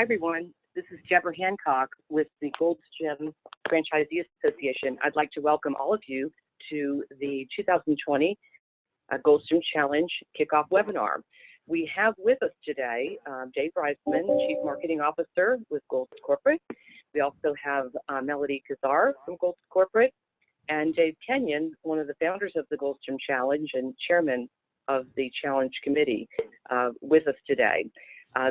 Hi, everyone. This is Deborah Hancock with the Gold's Gym Franchisee Association. I'd like to welcome all of you to the 2020 Gold's Gym Challenge kickoff webinar. We have with us today Dave Reisman, Chief Marketing Officer with Gold's Corporate. We also have Melody Kazar from Gold's Corporate, and Dave Kenyon, one of the founders of the Gold's Gym Challenge and chairman of the Challenge Committee, with us today.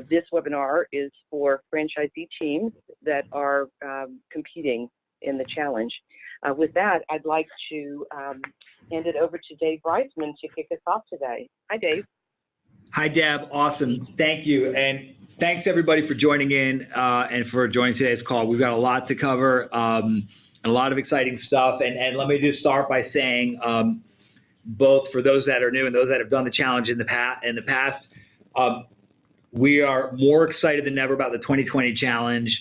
This webinar is for franchisee teams that are competing in the challenge. With that, I'd like to hand it over to Dave Reisman to kick us off today. Hi, Dave. Hi, Deb. Awesome. Thank you. And thanks, everybody, for joining in and for joining today's call. We've got a lot to cover, a lot of exciting stuff. And let me just start by saying, both for those that are new and those that have done the challenge in the past, we are more excited than ever about the 2020 challenge.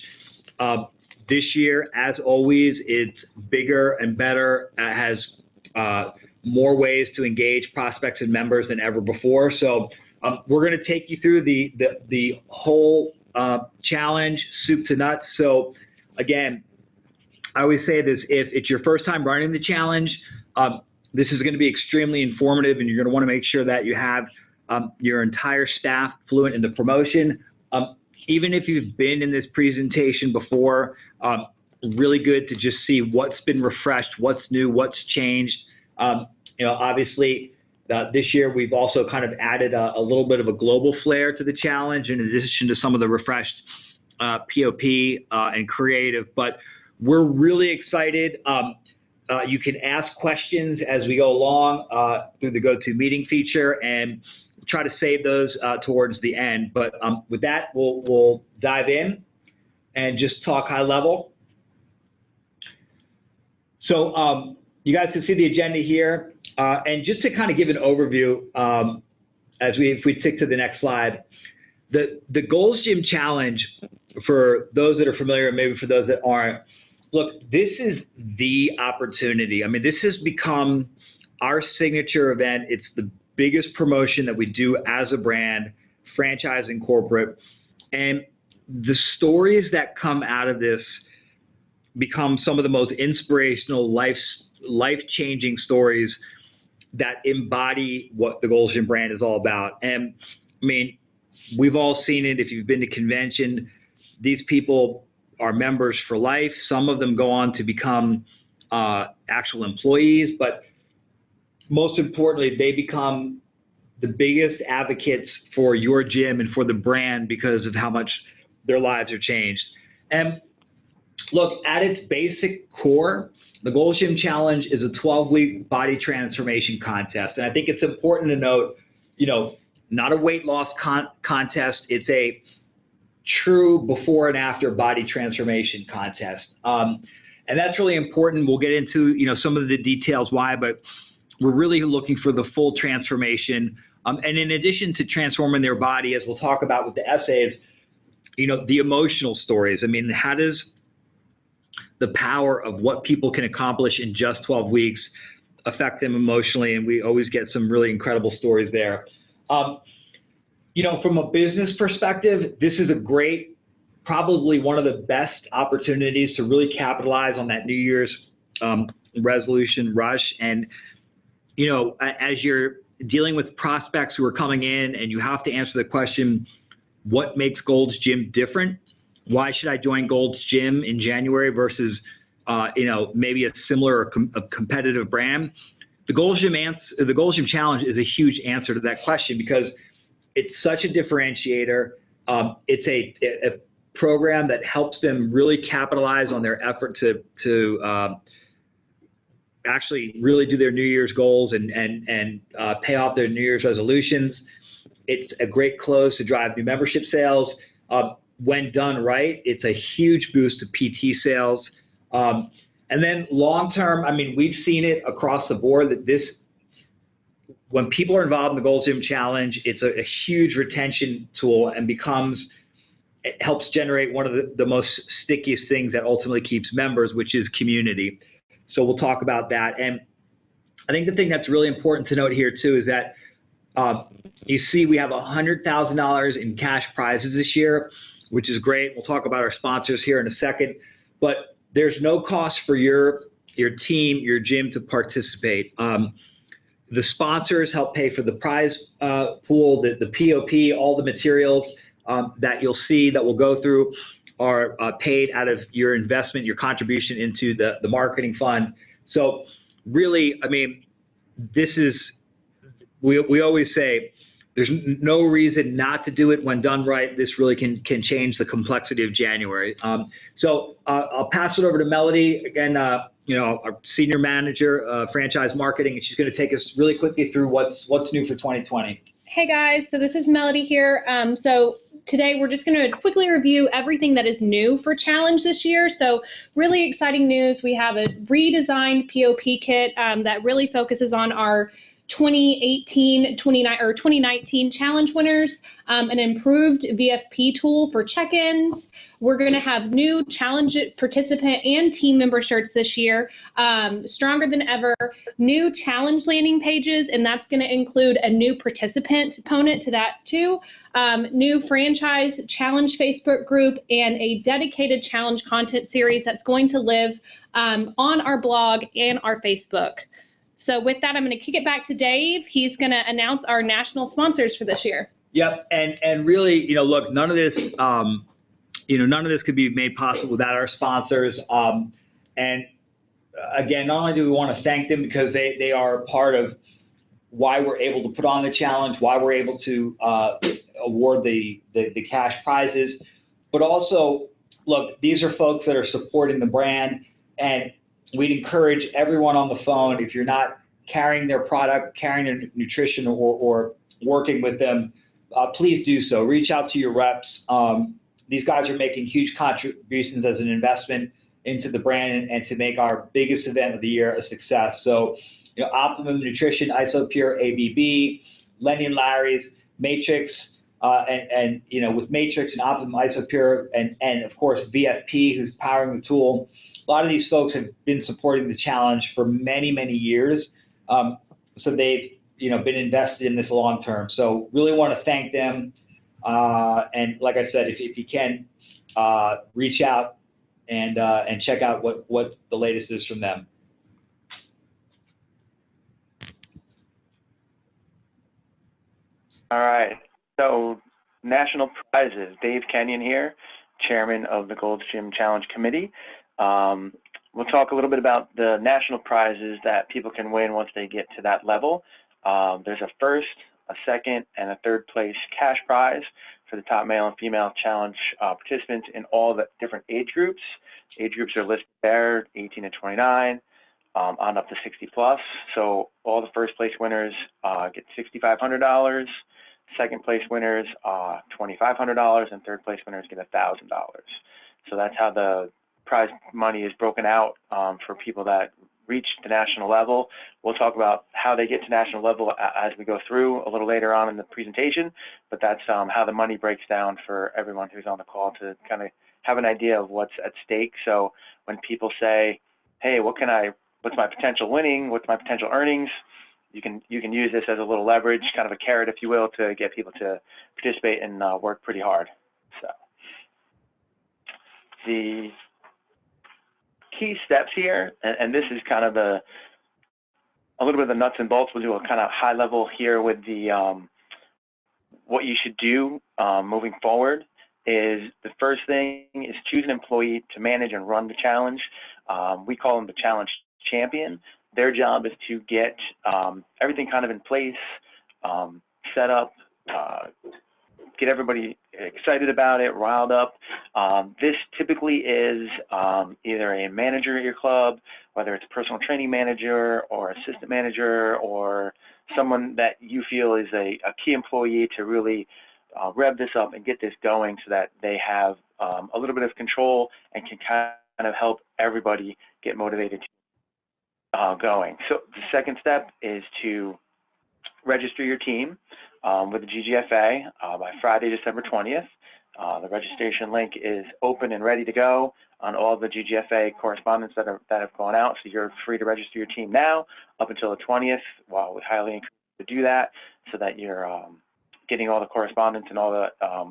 This year, as always, it's bigger and better. It has more ways to engage prospects and members than ever before. So we're going to take you through the whole challenge, soup to nuts. So again, I always say this: if it's your first time running the challenge, this is going to be extremely informative, and you're going to want to make sure that you have your entire staff fluent in the promotion. Even if you've been in this presentation before, really good to just see what's been refreshed, what's new, what's changed. Obviously, this year we've also kind of added a little bit of a global flair to the challenge, in addition to some of the refreshed POP and creative. But we're really excited. You can ask questions as we go along through the GoToMeeting feature, and try to save those towards the end. But with that, we'll dive in and just talk high level. So you guys can see the agenda here. And just to kind of give an overview, if we tick to the next slide, the Gold's Gym Challenge, for those that are familiar, and maybe for those that aren't, look, this is the opportunity. I mean, this has become our signature event. It's the biggest promotion that we do as a brand, franchise and corporate. And the stories that come out of this become some of the most inspirational, life-changing stories that embody what the Gold's Gym brand is all about. And I mean, we've all seen it. If you've been to convention, these people are members for life. Some of them go on to become actual employees, but most importantly, they become the biggest advocates for your gym and for the brand because of how much their lives are changed. And look, at its basic core, the Gold's Gym Challenge is a 12-week body transformation contest. And I think it's important to note, not a weight loss contest. It's a true before and after body transformation contest. And that's really important. We'll get into, some of the details why, but we're really looking for the full transformation. And in addition to transforming their body, as we'll talk about with the essays, the emotional stories. I mean, how does the power of what people can accomplish in just 12 weeks affect them emotionally? And we always get some really incredible stories there. From a business perspective, this is a great, probably one of the best opportunities to really capitalize on that New Year's resolution rush. And as you're dealing with prospects who are coming in and you have to answer the question, what makes Gold's Gym different? Why should I join Gold's Gym in January versus, maybe a similar competitive brand? The Gold's Gym Challenge is a huge answer to that question because it's such a differentiator. It's a program that helps them really capitalize on their effort to actually really do their New Year's goals and pay off their New Year's resolutions. It's a great close to drive new membership sales. When done right, it's a huge boost to PT sales. And then long term, I mean, we've seen it across the board that when people are involved in the Gold's Gym Challenge, it's a huge retention tool and it helps generate one of the most stickiest things that ultimately keeps members, which is community. So we'll talk about that. And I think the thing that's really important to note here too is that you see we have $100,000 in cash prizes this year. which is great. We'll talk about our sponsors here in a second, but there's no cost for your team, your gym to participate. The sponsors help pay for the prize pool, the POP, all the materials that you'll see that we'll go through are paid out of your investment, your contribution into the marketing fund. So really, I mean, this is, we always say, there's no reason not to do it when done right. This really can change the complexity of January. So I'll pass it over to Melody, again, our senior manager, franchise marketing, and she's going to take us really quickly through what's new for 2020. Hey guys, so this is Melody here. So today we're just going to quickly review everything that is new for Challenge this year. So really exciting news. We have a redesigned POP kit that really focuses on our 2019 Challenge winners, an improved VFP tool for check-ins. We're going to have new Challenge participant and team member shirts this year, stronger than ever, new Challenge landing pages, and that's going to include a new participant component to that too, new franchise Challenge Facebook group, and a dedicated Challenge content series that's going to live on our blog and our Facebook. So with that, I'm going to kick it back to Dave. He's going to announce our national sponsors for this year. Yep, and really, look, none of this, none of this could be made possible without our sponsors. And again, not only do we want to thank them because they are part of why we're able to put on the challenge, why we're able to award the cash prizes, but also, look, these are folks that are supporting the brand, and we'd encourage everyone on the phone, if you're not carrying their product, carrying their nutrition, or working with them, please do so. Reach out to your reps. These guys are making huge contributions as an investment into the brand and to make our biggest event of the year a success. So, Optimum Nutrition, Isopure, ABB, Lenny and Larry's, Matrix, and with Matrix and Optimum, Isopure, and of course VFP, who's powering the tool. A lot of these folks have been supporting the challenge for many, many years. So they've, been invested in this long term. So really want to thank them. And like I said, if you can, reach out and check out what the latest is from them. All right. So national prizes. Dave Kenyon here, chairman of the Gold's Gym Challenge Committee. We'll talk a little bit about the national prizes that people can win once they get to that level. There's a first, a second, and a third place cash prize for the top male and female challenge participants in all the different age groups. Age groups are listed there, 18 to 29, on up to 60 plus. So all the first place winners get $6,500. Second place winners, $2,500, and third place winners get $1,000. So that's how the prize money is broken out for people that reach the national level. We'll talk about how they get to national level as we go through a little later on in the presentation, but that's how the money breaks down for everyone who's on the call to kind of have an idea of what's at stake. So when people say, hey, what's my potential winning? What's my potential earnings? You can use this as a little leverage, kind of a carrot, if you will, to get people to participate and work pretty hard. So the key steps here, and this is kind of a little bit of the nuts and bolts. We'll do a kind of high level here with the what you should do moving forward. Is the first thing is choose an employee to manage and run the challenge. We call them the challenge champion. Their job is to get everything kind of in place, set up, get everybody excited about it, riled up. This typically is either a manager at your club, whether it's a personal training manager or assistant manager, or someone that you feel is a key employee to really rev this up and get this going so that they have a little bit of control and can kind of help everybody get motivated going. So the second step is to register your team with the GGFA by Friday, December 20th. The registration link is open and ready to go on all the GGFA correspondence that have gone out. So you're free to register your team now up until the 20th. Well, we highly encourage you to do that so that you're getting all the correspondence and all the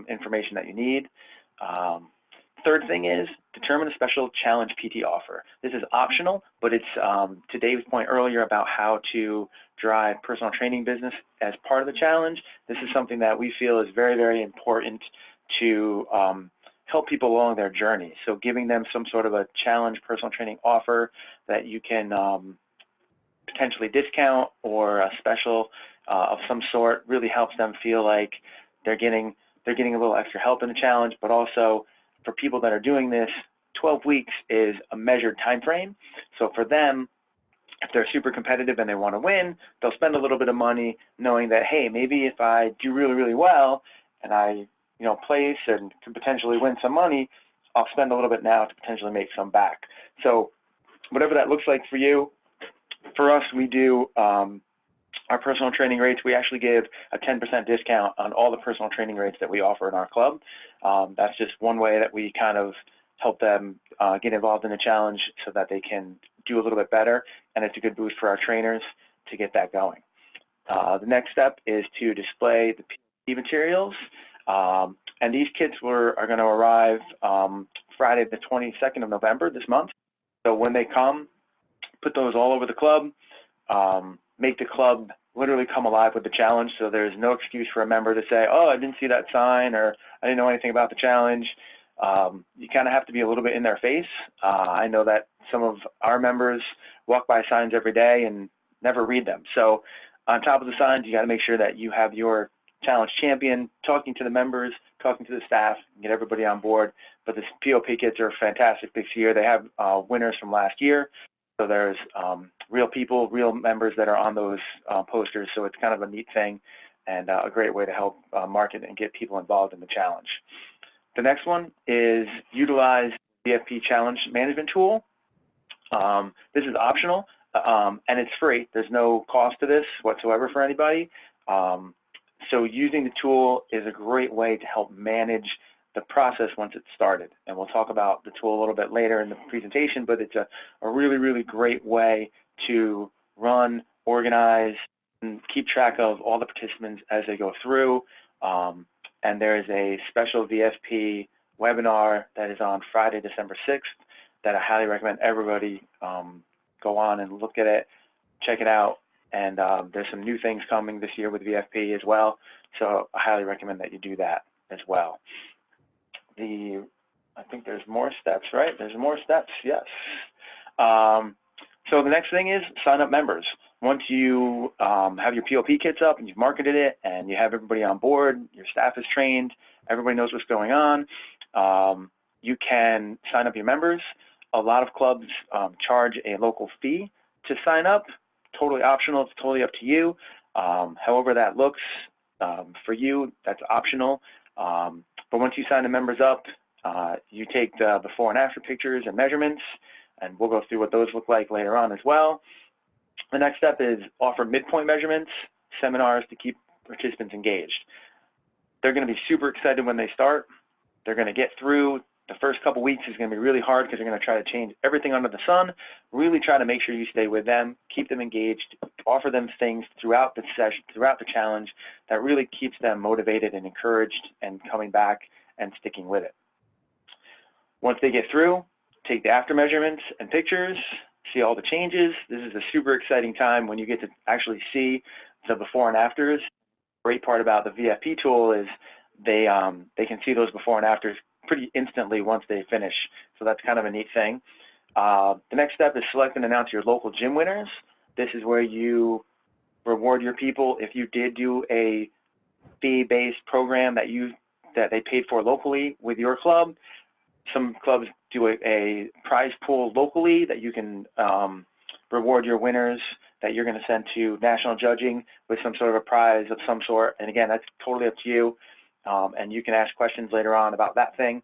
information that you need. Third thing is determine a special challenge PT offer. This is optional, but it's to Dave's point earlier about how to drive personal training business as part of the challenge. This is something that we feel is very, very important to help people along their journey. So giving them some sort of a challenge personal training offer that you can potentially discount or a special of some sort really helps them feel like they're getting a little extra help in the challenge, but also for people that are doing this, 12 weeks is a measured time frame. So for them, if they're super competitive and they want to win, they'll spend a little bit of money knowing that, hey, maybe if I do really, really well and I, place and can potentially win some money, I'll spend a little bit now to potentially make some back. So whatever that looks like for you, for us, we do our personal training rates. We actually give a 10% discount on all the personal training rates that we offer in our club. That's just one way that we kind of help them get involved in the challenge so that they can do a little bit better, and it's a good boost for our trainers to get that going. The next step is to display the PT materials, and these kits are going to arrive Friday the 22nd of November this month. So when they come, put those all over the club, make the club literally come alive with the challenge, so there's no excuse for a member to say, oh, I didn't see that sign, or I didn't know anything about the challenge. You kind of have to be a little bit in their face. I know that some of our members walk by signs every day and never read them. So on top of the signs, you got to make sure that you have your challenge champion talking to the members, talking to the staff, and get everybody on board. But the POP kits are fantastic this year. They have winners from last year. So there's real people, real members that are on those posters. So it's kind of a neat thing and a great way to help market and get people involved in the challenge. The next one is utilize the VFP challenge management tool. This is optional and it's free. There's no cost to this whatsoever for anybody. So using the tool is a great way to help manage the process once it's started. And we'll talk about the tool a little bit later in the presentation, but it's a really, really great way to run, organize, and keep track of all the participants as they go through. And there is a special VFP webinar that is on Friday, December 6th that I highly recommend everybody go on and look at it, check it out. And there's some new things coming this year with VFP as well. So I highly recommend that you do that as well. I think there's more steps, right? There's more steps, yes. So the next thing is sign up members. Once you have your POP kits up and you've marketed it and you have everybody on board, your staff is trained, everybody knows what's going on, you can sign up your members. A lot of clubs charge a local fee to sign up. Totally optional, it's totally up to you. However that looks for you, that's optional. But once you sign the members up, you take the before and after pictures and measurements, and we'll go through what those look like later on as well. The next step is offer midpoint measurements, seminars to keep participants engaged. They're going to be super excited when they start. They're going to get through. The first couple weeks is going to be really hard because they're going to try to change everything under the sun. Really try to make sure you stay with them, keep them engaged, offer them things throughout the session, throughout the challenge that really keeps them motivated and encouraged and coming back and sticking with it. Once they get through, take the after measurements and pictures, see all the changes. This is a super exciting time when you get to actually see the before and afters. The great part about the VFP tool is they can see those before and afters pretty instantly once they finish. So that's kind of a neat thing. The next step is select and announce your local gym winners. This is where you reward your people. If you did do a fee-based program that they paid for locally with your club, some clubs do a prize pool locally that you can reward your winners that you're going to send to national judging with some sort of a prize of some sort. And again, that's totally up to you. And you can ask questions later on about that thing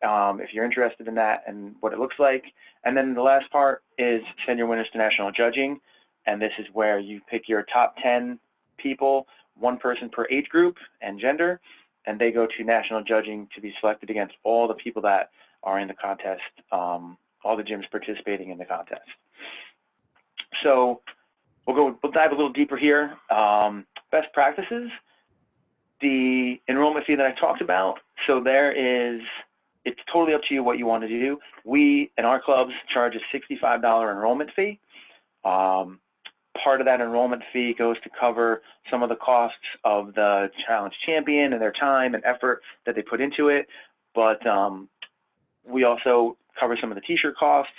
if you're interested in that and what it looks like. And then the last part is send your winners to national judging. And this is where you pick your top 10 people, one person per age group and gender, and they go to national judging to be selected against all the people that are in the contest, all the gyms participating in the contest. So we'll dive a little deeper here. Best practices. The enrollment fee that I talked about, so there is it's totally up to you what you want to do. We, in our clubs, charge a $65 enrollment fee. Part of that enrollment fee goes to cover some of the costs of the challenge champion and their time and effort that they put into it. But we also cover some of the t-shirt costs.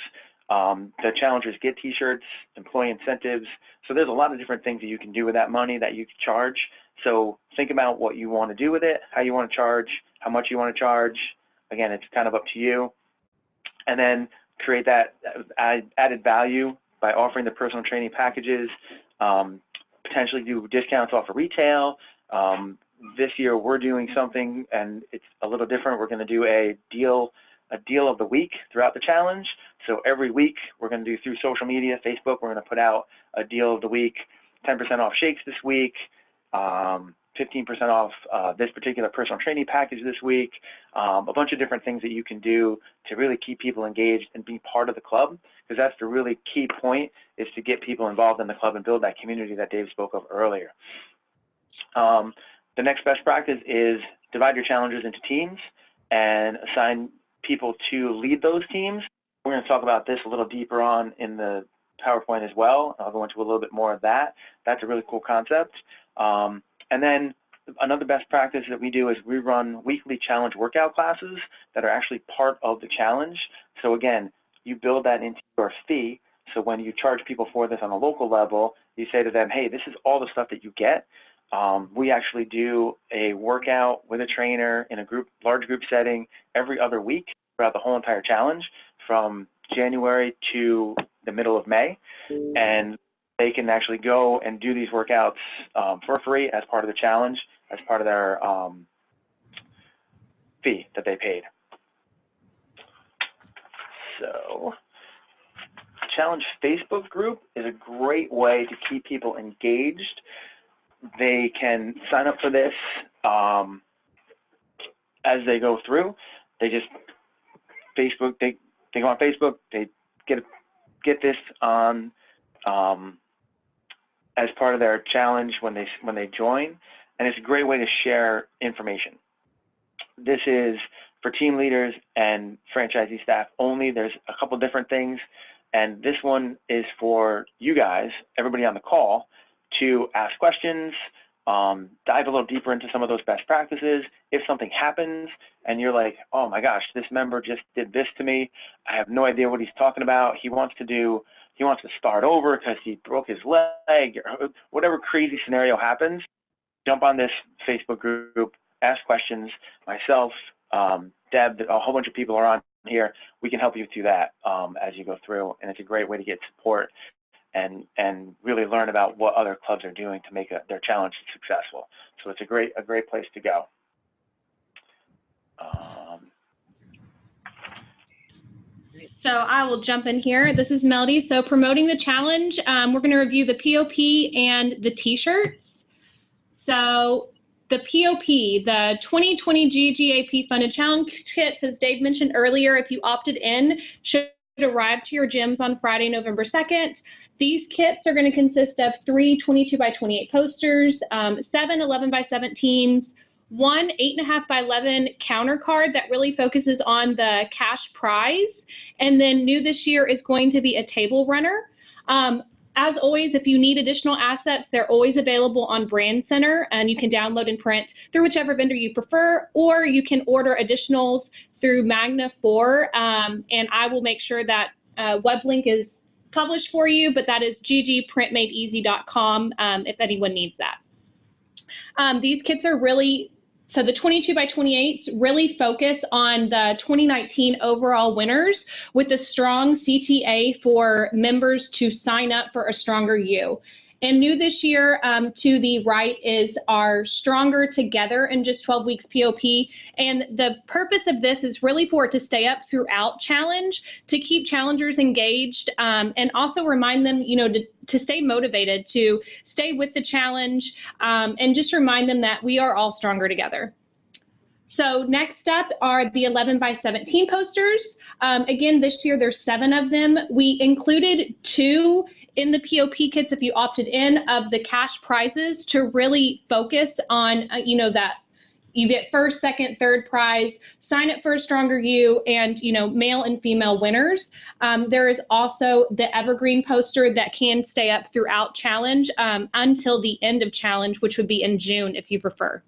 The challengers get t-shirts, employee incentives. So there's a lot of different things that you can do with that money that you can charge. So think about what you want to do with it, how you want to charge, how much you want to charge. Again, it's kind of up to you. And then create that added value by offering the personal training packages, potentially do discounts off of retail. This year we're doing something and it's a little different. We're going to do a deal of the week throughout the challenge. So every week we're going to do through social media, Facebook, we're going to put out a deal of the week, 10% off shakes this week, 15% off this particular personal training package this week, a bunch of different things that you can do to really keep people engaged and be part of the club, because that's the really key point, is to get people involved in the club and build that community that Dave spoke of earlier. The next best practice is divide your challenges into teams and assign people to lead those teams. We're going to talk about this a little deeper on in the PowerPoint as well. I'll go into a little bit more of that. That's a really cool concept. And then another best practice that we do is we run weekly challenge workout classes that are actually part of the challenge. So again, you build that into your fee. So when you charge people for this on a local level, you say to them, hey, this is all the stuff that you get. We actually do a workout with a trainer in a large group setting every other week throughout the whole entire challenge from January to the middle of May. And they can actually go and do these workouts for free as part of the challenge, as part of their fee that they paid. So, Challenge Facebook group is a great way to keep people engaged. They can sign up for this as they go through. They just Facebook. They go on Facebook. They get this on as part of their challenge when they join, and it's a great way to share information. This is for team leaders and franchisee staff only. There's a couple different things, and this one is for you guys, everybody on the call, to ask questions, dive a little deeper into some of those best practices. If something happens and you're like, oh my gosh, this member just did this to me, I have no idea what he's talking about. He wants to start over because he broke his leg, or whatever crazy scenario happens, jump on this Facebook group, ask questions. Myself, Deb, a whole bunch of people are on here. We can help you through that as you go through, and it's a great way to get support and really learn about what other clubs are doing to make their challenge successful. So it's a great place to go. So I will jump in here. This is Melody. So promoting the challenge, we're going to review the POP and the t-shirts. So the POP, the 2020 GGAP funded challenge kits, as Dave mentioned earlier, if you opted in, should arrive to your gyms on Friday, November 2nd. These kits are going to consist of 3 22 by 28 posters, 7 11 by 17s, 1 8.5 by 11 counter card that really focuses on the cash prize. And then new this year is going to be a table runner. As always, if you need additional assets, they're always available on Brand Center, and you can download and print through whichever vendor you prefer, or you can order additionals through Magna 4, and I will make sure that web link is published for you, but that is ggprintmadeeasy.com if anyone needs that. These kits are really, so the 22 by 28s really focus on the 2019 overall winners with a strong CTA for members to sign up for a stronger you. And new this year, to the right, is our Stronger Together in Just 12 Weeks POP. And the purpose of this is really for it to stay up throughout challenge, to keep challengers engaged, and also remind them, to stay motivated, to stay with the challenge, and just remind them that we are all stronger together. So next up are the 11 by 17 posters. Again, this year there's 7 of them. We included 2 in the POP kits, if you opted in, of the cash prizes to really focus on, that you get first, second, third prize. Sign Up for a Stronger You, and, you know, male and female winners. There is also the evergreen poster that can stay up throughout challenge until the end of challenge, which would be in June if you prefer.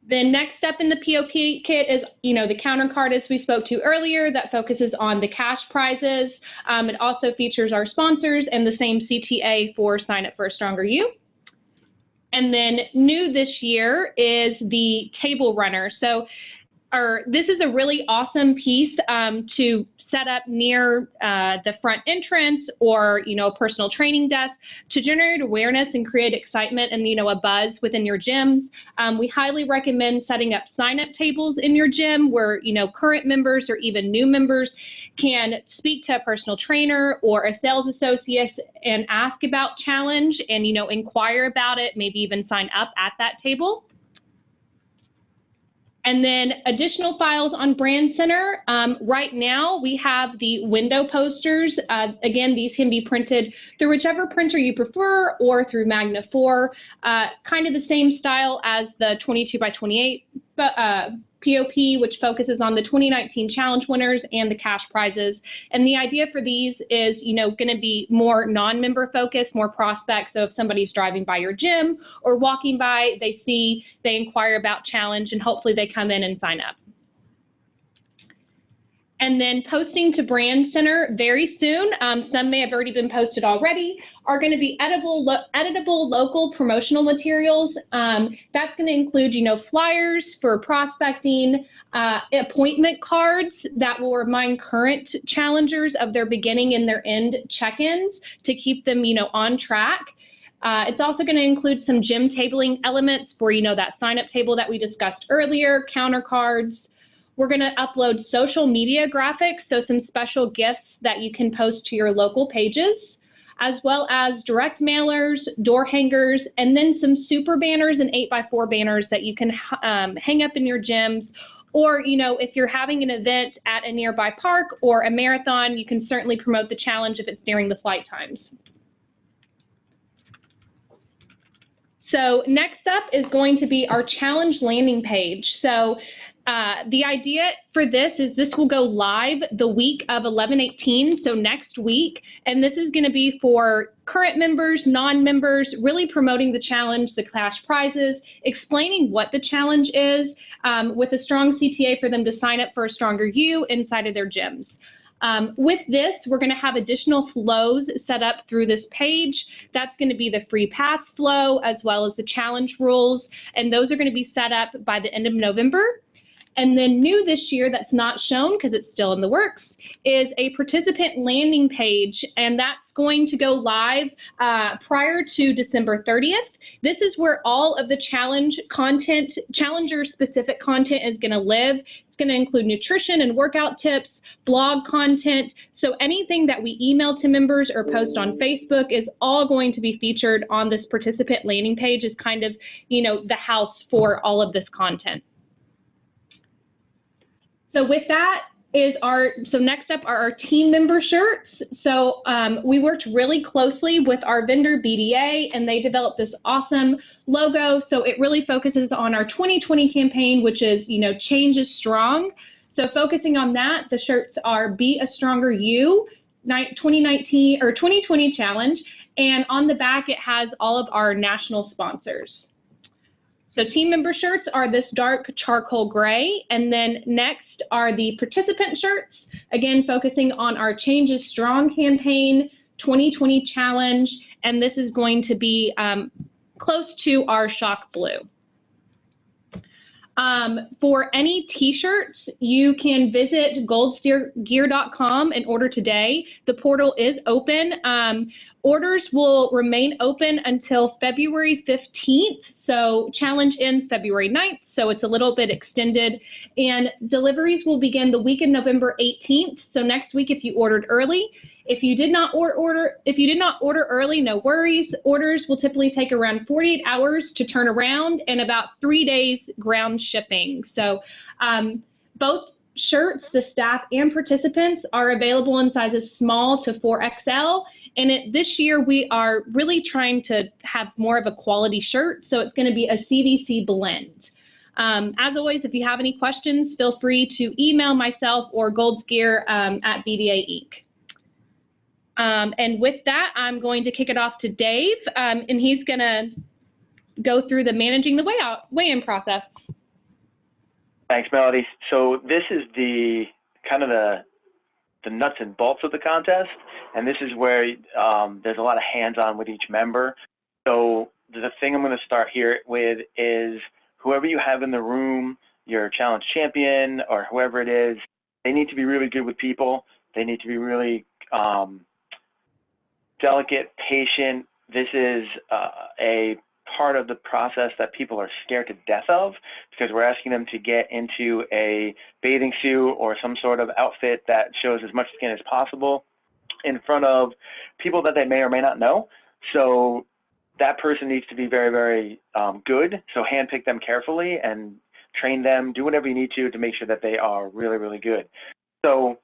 The next step in the POP kit is, you know, the counter card, as we spoke to earlier, that focuses on the cash prizes. It also features our sponsors and the same CTA for Sign Up for a Stronger You. And then new this year is the table runner. So this is a really awesome piece to set up near the front entrance or, you know, a personal training desk to generate awareness and create excitement and, you know, a buzz within your gyms. We highly recommend setting up sign-up tables in your gym where, you know, current members or even new members can speak to a personal trainer or a sales associate and ask about challenge and, you know, inquire about it, maybe even sign up at that table. And then additional files on Brand Center. Right now, we have the window posters. Again, these can be printed through whichever printer you prefer or through Magna 4. Kind of the same style as the 22 by 28 POP, which focuses on the 2019 challenge winners and the cash prizes. And the idea for these is, you know, going to be more non-member focused, more prospects. So if somebody's driving by your gym or walking by, they inquire about challenge, and hopefully they come in and sign up. And then posting to Brand Center very soon, some may have already been posted already, are going to be editable local promotional materials. That's going to include, you know, flyers for prospecting, appointment cards that will remind current challengers of their beginning and their end check-ins to keep them, you know, on track. It's also going to include some gym tabling elements for, you know, that sign-up table that we discussed earlier, counter cards. We're going to upload social media graphics, so some special gifts that you can post to your local pages, as well as direct mailers, door hangers, and then some super banners and 8x4 banners that you can hang up in your gyms. Or, you know, if you're having an event at a nearby park or a marathon, you can certainly promote the challenge if it's during the flight times. So next up is going to be our challenge landing page. So the idea for this is this will go live the week of 11/18, so next week, and this is going to be for current members, non-members, really promoting the challenge, the cash prizes, explaining what the challenge is, with a strong CTA for them to sign up for a Stronger You inside of their gyms. With this, we're going to have additional flows set up through this page. That's going to be the free pass flow as well as the challenge rules, and those are going to be set up by the end of November. And then new this year that's not shown because it's still in the works is a participant landing page, and that's going to go live prior to December 30th. This is where all of the challenge content, challenger-specific content is going to live. It's going to include nutrition and workout tips, blog content. So anything that we email to members or post on Facebook is all going to be featured on this participant landing page as kind of, you know, the house for all of this content. So with that is next up are our team member shirts. So we worked really closely with our vendor BDA, and they developed this awesome logo. So it really focuses on our 2020 campaign, which is, you know, change is strong. So focusing on that, the shirts are Be a Stronger You 2019 or 2020 challenge, and on the back it has all of our national sponsors. So team member shirts are this dark charcoal gray, and then next are the participant shirts, again focusing on our Change is Strong campaign 2020 challenge, and this is going to be close to our shock blue. For any t-shirts, you can visit goldgear.com and order today. The portal is open. Orders will remain open until February 15th. So challenge ends February 9th, so it's a little bit extended. And deliveries will begin the week of November 18th. So next week if you ordered early. If you did not order early, no worries. Orders will typically take around 48 hours to turn around and about 3 days ground shipping. So both shirts, the staff and participants, are available in sizes small to 4XL. And this year we are really trying to have more of a quality shirt, so it's going to be a CVC blend. As always, if you have any questions, feel free to email myself or Goldsgear at BDA Inc. And with that, I'm going to kick it off to Dave, and he's going to go through the managing the weigh-in process. Thanks, Melody. So this is the kind of the nuts and bolts of the contest, and this is where there's a lot of hands-on with each member. So the thing I'm going to start here with is whoever you have in the room, your challenge champion or whoever it is, they need to be really good with people. They need to be really delicate, patient. This is a part of the process that people are scared to death of, because we're asking them to get into a bathing suit or some sort of outfit that shows as much skin as possible in front of people that they may or may not know. So that person needs to be very, very good. So handpick them carefully and train them, do whatever you need to make sure that they are really, really good. So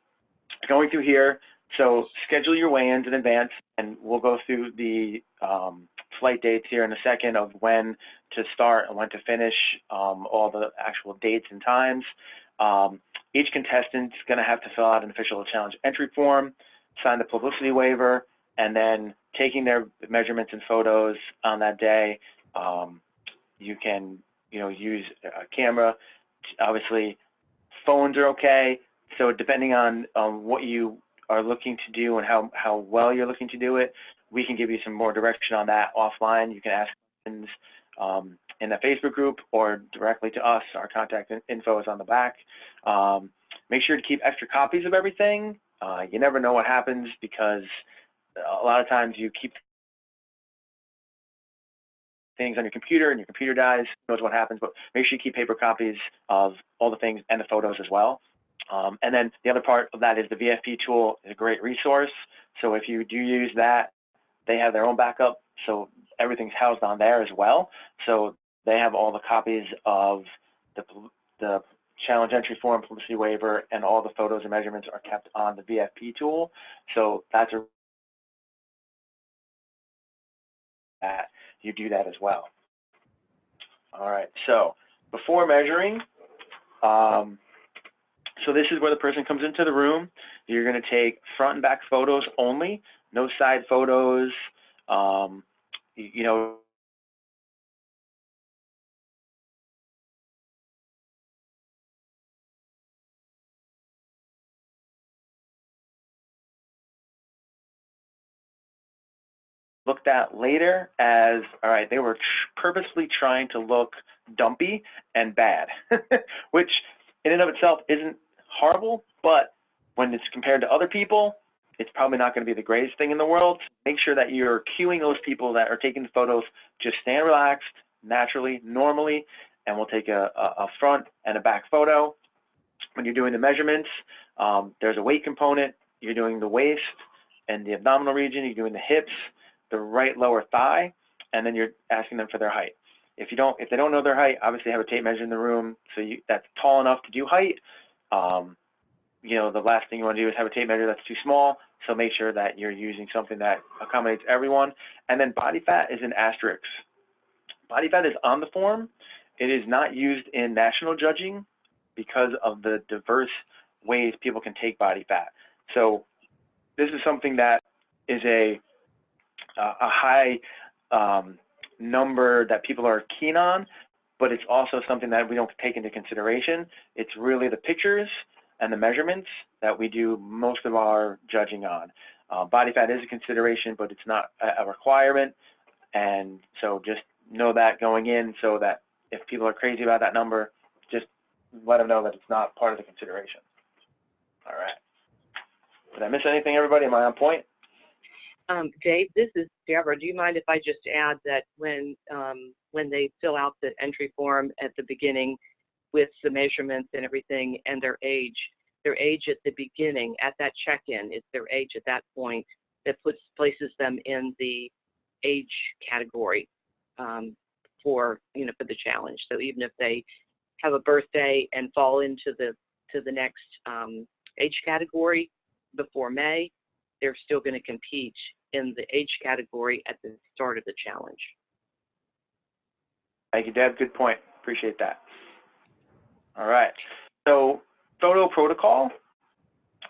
going through here, so schedule your weigh-ins in advance, and we'll go through the flight dates here in a second of when to start and when to finish, all the actual dates and times. Each contestant's going to have to fill out an official challenge entry form, sign the publicity waiver, and then taking their measurements and photos on that day. You can, use a camera. Obviously, phones are okay. So depending on what you are looking to do and how well you're looking to do it, we can give you some more direction on that offline. You can ask questions in the Facebook group or directly to us. Our contact info is on the back. Make sure to keep extra copies of everything. You never know what happens, because a lot of times you keep things on your computer and your computer dies. Who knows what happens, but make sure you keep paper copies of all the things and the photos as well. And then the other part of that is the VFP tool is a great resource. So if you do use that, they have their own backup. So everything's housed on there as well. So they have all the copies of the challenge entry form, publicity waiver, and all the photos and measurements are kept on the VFP tool. So that's that you do that as well. All right, so before measuring, so this is where the person comes into the room. You're going to take front and back photos only, no side photos. Looked at later as, all right, they were purposely trying to look dumpy and bad, which in and of itself isn't horrible, but when it's compared to other people, it's probably not going to be the greatest thing in the world. Make sure that you're cueing those people that are taking the photos. Just stand relaxed, naturally, normally, and we'll take a front and a back photo. When you're doing the measurements, there's a weight component. You're doing the waist and the abdominal region. You're doing the hips, the right lower thigh, and then you're asking them for their height. If they don't know their height, obviously have a tape measure in the room so that's tall enough to do height. The last thing you want to do is have a tape measure that's too small. So make sure that you're using something that accommodates everyone. And then body fat is an asterisk. Body fat is on the form. It is not used in national judging because of the diverse ways people can take body fat. So this is something that is a high number that people are keen on, but it's also something that we don't take into consideration. It's really the pictures and the measurements that we do most of our judging on. Body fat is a consideration, but it's not a requirement. And so just know that going in, so that if people are crazy about that number, just let them know that it's not part of the consideration. All right. Did I miss anything, everybody? Am I on point? Dave, this is Deborah. Do you mind if I just add that when they fill out the entry form at the beginning with the measurements and everything and their age at the beginning, at that check-in, it's their age at that point that places them in the age category for the challenge. So even if they have a birthday and fall into the next age category before May, they're still going to compete in the age category at the start of the challenge. Thank you, Deb. Good point. Appreciate that. All right. So photo protocol,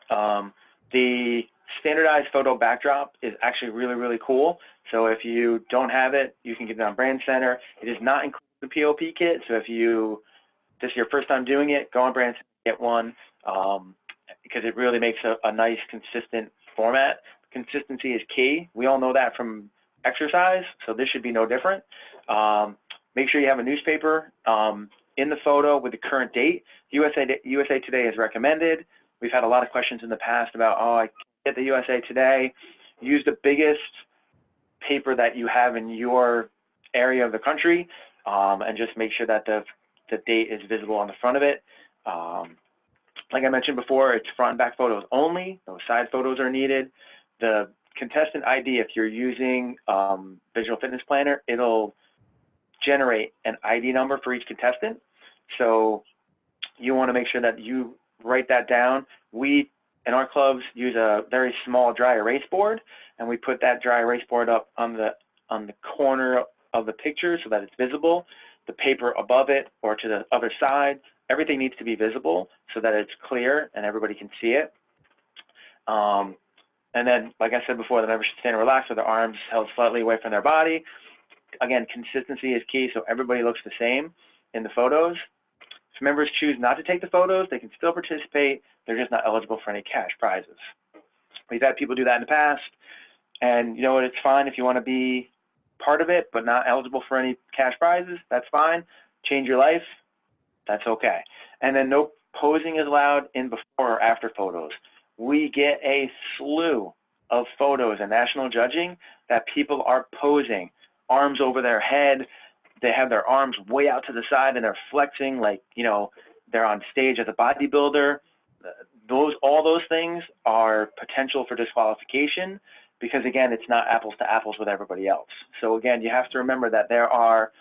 the standardized photo backdrop is actually really, really cool. So if you don't have it, you can get it on Brand Center. It is not included in the POP kit. So if this is your first time doing it, go on Brand Center, get one, because it really makes a nice, consistent format. Consistency is key. We all know that from exercise, so this should be no different. Make sure you have a newspaper in the photo with the current date. USA Today is recommended. We've had a lot of questions in the past about, oh, I can't get the USA Today. Use the biggest paper that you have in your area of the country, and just make sure that the date is visible on the front of it. Like I mentioned before, it's front and back photos only. No side photos are needed. The contestant ID, if you're using Visual Fitness Planner, it'll generate an ID number for each contestant. So you want to make sure that you write that down. We, in our clubs, use a very small dry erase board, and we put that dry erase board up on the corner of the picture so that it's visible. The paper above it or to the other side, everything needs to be visible so that it's clear and everybody can see it. And then, like I said before, the members should stand relaxed with their arms held slightly away from their body. Again, consistency is key, so everybody looks the same in the photos. If members choose not to take the photos, they can still participate. They're just not eligible for any cash prizes. We've had people do that in the past, and you know what, it's fine if you want to be part of it, but not eligible for any cash prizes, that's fine. Change your life, that's okay. And then no posing is allowed in before or after photos. We get a slew of photos in national judging that people are posing, arms over their head. They have their arms way out to the side and they're flexing like, you know, they're on stage as a bodybuilder. All those things are potential for disqualification because, again, it's not apples to apples with everybody else. So, again, you have to remember that there are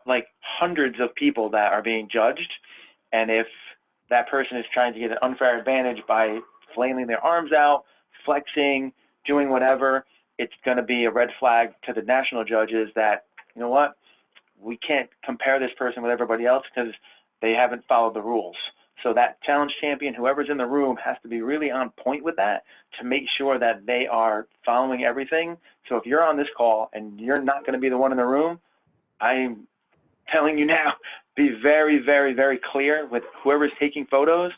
like hundreds of people that are being judged, and if that person is trying to get an unfair advantage by flailing their arms out, flexing, doing whatever, it's going to be a red flag to the national judges that, you know what, we can't compare this person with everybody else because they haven't followed the rules. So that challenge champion, whoever's in the room, has to be really on point with that to make sure that they are following everything. So if you're on this call and you're not going to be the one in the room, I'm telling you now, be very, very, very clear with whoever's taking photos,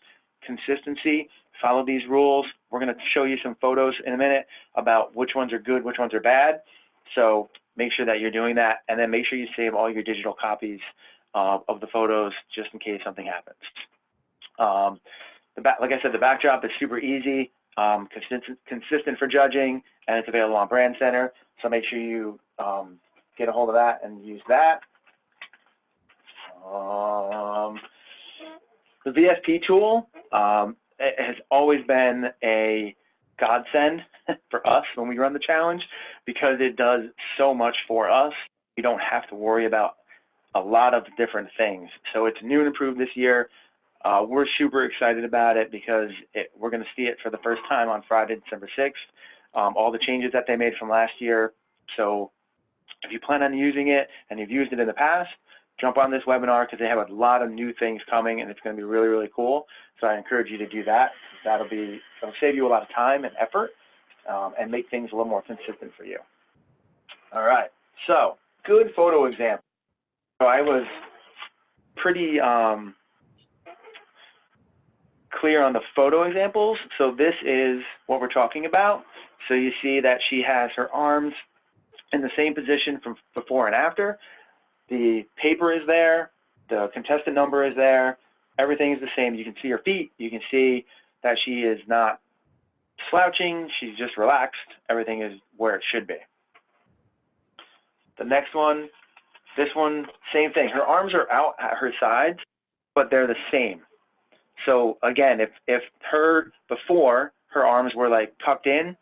consistency, follow these rules. We're going to show you some photos in a minute about which ones are good, which ones are bad. So make sure that you're doing that, and then make sure you save all your digital copies of the photos just in case something happens. Like I said, the backdrop is super easy, consistent for judging, and it's available on Brand Center. So make sure you get a hold of that and use that. The VFP tool it has always been a godsend for us when we run the challenge because it does so much for us. You don't have to worry about a lot of different things. So it's new and improved this year. We're super excited about it because we're going to see it for the first time on Friday, December 6th. All the changes that they made from last year. So if you plan on using it and you've used it in the past, jump on this webinar because they have a lot of new things coming and it's going to be really, really cool. So I encourage you to do that. It'll save you a lot of time and effort and make things a little more consistent for you. All right, so good photo example. So I was pretty clear on the photo examples. So this is what we're talking about. So you see that she has her arms in the same position from before and after. The paper is there, the contestant number is there, everything is the same. You can see her feet, you can see that she is not slouching, she's just relaxed, everything is where it should be. The next one, this one, same thing. Her arms are out at her sides, but they're the same. So again, if before her arms were like tucked in,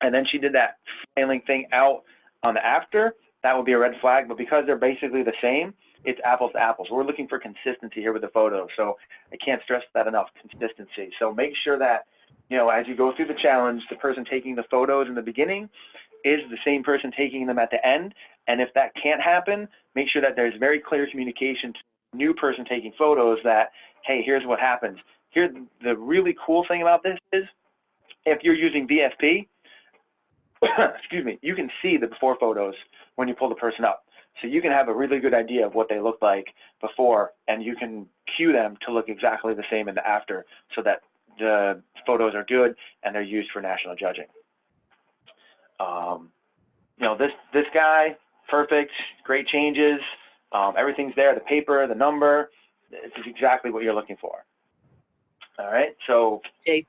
and then she did that flailing thing out on the after, that would be a red flag, but because they're basically the same, it's apples to apples. We're looking for consistency here with the photos, so I can't stress that enough, consistency. So make sure that, you know, as you go through the challenge, the person taking the photos in the beginning is the same person taking them at the end, and if that can't happen, make sure that there's very clear communication to new person taking photos that, hey, here's what happens. Here, the really cool thing about this is, if you're using VFP, excuse me, you can see the before photos when you pull the person up. So you can have a really good idea of what they look like before, and you can cue them to look exactly the same in the after, so that the photos are good and they're used for national judging. You know, this guy, perfect, great changes. Everything's there, the paper, the number. This is exactly what you're looking for. All right, so. Dave,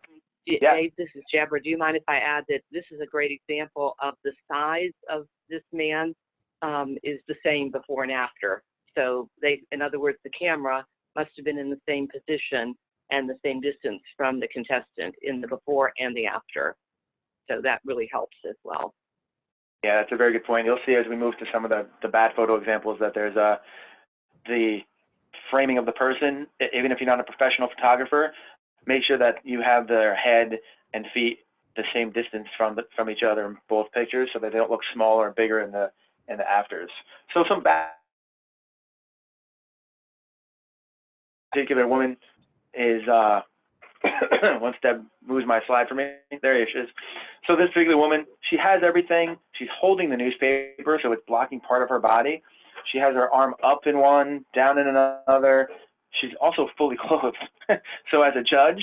Yeah. Dave, this is Jabra. Do you mind if I add that this is a great example of the size of this man is the same before and after. So in other words, the camera must have been in the same position and the same distance from the contestant in the before and the after. So that really helps as well. Yeah, that's a very good point. You'll see as we move to some of the bad photo examples that there's the framing of the person. Even if you're not a professional photographer, make sure that you have their head and feet the same distance from each other in both pictures, so that they don't look smaller or bigger in the afters. So some bad particular woman is once Deb moves my slide for me, there she is. So this particular woman, she has everything. She's holding the newspaper, so it's blocking part of her body. She has her arm up in one, down in another. She's also fully clothed. So as a judge,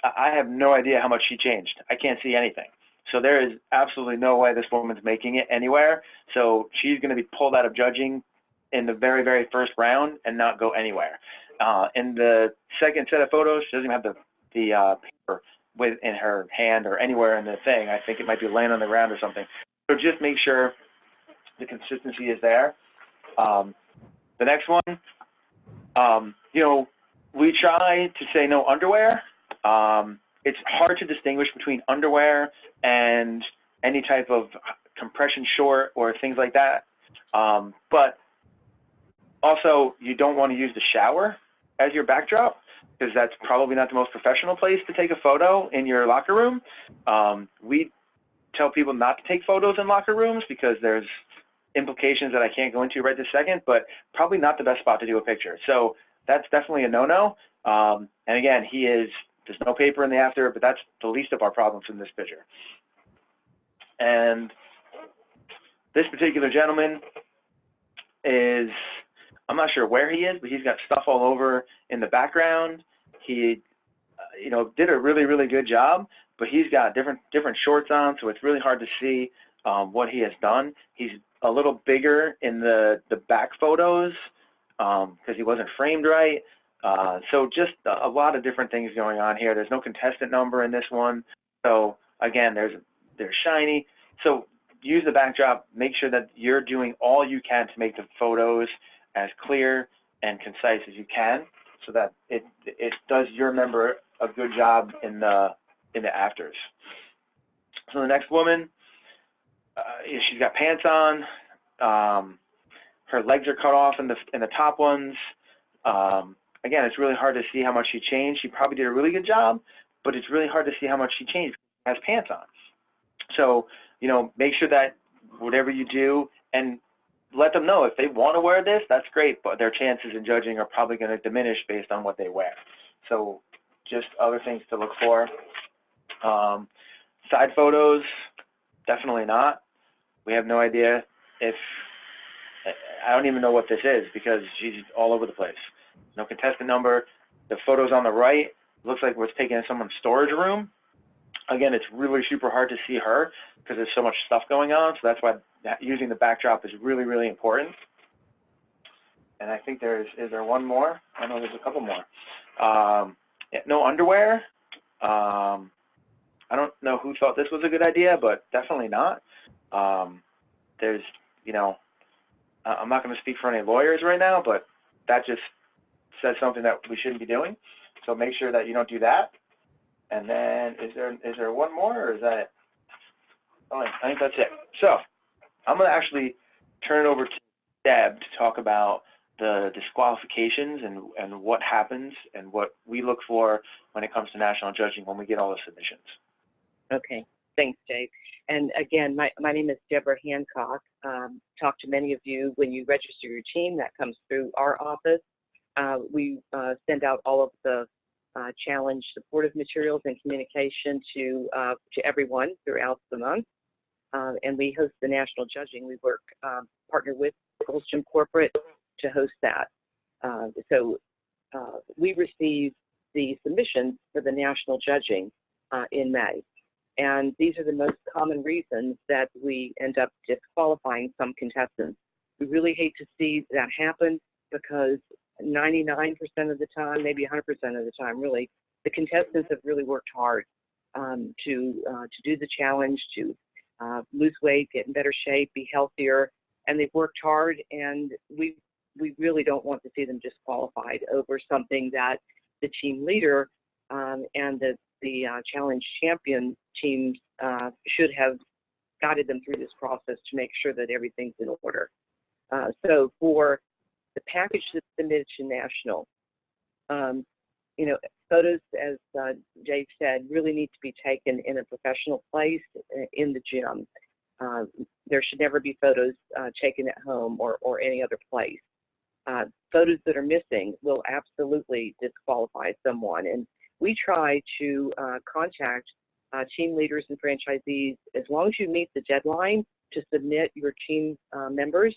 I have no idea how much she changed. I can't see anything. So there is absolutely no way this woman's making it anywhere. So she's going to be pulled out of judging in the very, very first round and not go anywhere. In the second set of photos, she doesn't even have the paper in her hand or anywhere in the thing. I think it might be laying on the ground or something. So just make sure the consistency is there. The next one, you know, we try to say no underwear. It's hard to distinguish between underwear and any type of compression short or things like that. But also, you don't want to use the shower as your backdrop, because that's probably not the most professional place to take a photo in your locker room. We tell people not to take photos in locker rooms because there's implications that I can't go into right this second, but probably not the best spot to do a picture. So that's definitely a no-no. And again, there's no paper in the after, but that's the least of our problems in this picture. And this particular gentleman is, I'm not sure where he is, but he's got stuff all over in the background. He, you know, did a really, really good job, but he's got different shorts on, so it's really hard to see what he has done. He's a little bigger in the back photos because he wasn't framed right. So just a lot of different things going on here. There's no contestant number in this one. So again, they're shiny. So use the backdrop. Make sure that you're doing all you can to make the photos as clear and concise as you can, so that it does your member a good job in the afters. So the next woman, she's got pants on. Her legs are cut off in the top ones. Again, it's really hard to see how much she changed. She probably did a really good job, but it's really hard to see how much she changed because she has pants on. So, you know, make sure that whatever you do, and let them know if they want to wear this, that's great, but their chances in judging are probably going to diminish based on what they wear. So just other things to look for. Side photos, definitely not. We have no idea if, I don't even know what this is because she's all over the place. No contestant number. The photos on the right, looks like it was taken in someone's storage room. Again, it's really super hard to see her because there's so much stuff going on. So that's why using the backdrop is really, really important. And I think is there one more? I know there's a couple more. Yeah, no underwear. I don't know who thought this was a good idea, but definitely not. There's, you know, I'm not going to speak for any lawyers right now, but that just says something that we shouldn't be doing. So make sure that you don't do that. And then is there one more, or is that it? Oh, I think that's it. So I'm going to actually turn it over to Deb to talk about the disqualifications and what happens and what we look for when it comes to national judging when we get all the submissions. Okay, thanks, Dave. And again, my name is Deborah Hancock. Talk to many of you when you register your team. That comes through our office. We send out all of the challenge supportive materials and communication to everyone throughout the month. And we host the national judging. We work, partner with Gold's Gym Corporate to host that. So we receive the submissions for the national judging in May. And these are the most common reasons that we end up disqualifying some contestants. We really hate to see that happen because 99% of the time, maybe 100% of the time, really, the contestants have really worked hard to do the challenge, to lose weight, get in better shape, be healthier, and they've worked hard, and we really don't want to see them disqualified over something that the team leader and the challenge champion teams should have guided them through this process to make sure that everything's in order. So for the package that's submitted to national, you know, photos, as Dave said, really need to be taken in a professional place in the gym. There should never be photos taken at home or any other place. Photos that are missing will absolutely disqualify someone. And we try to contact team leaders and franchisees as long as you meet the deadline to submit your team members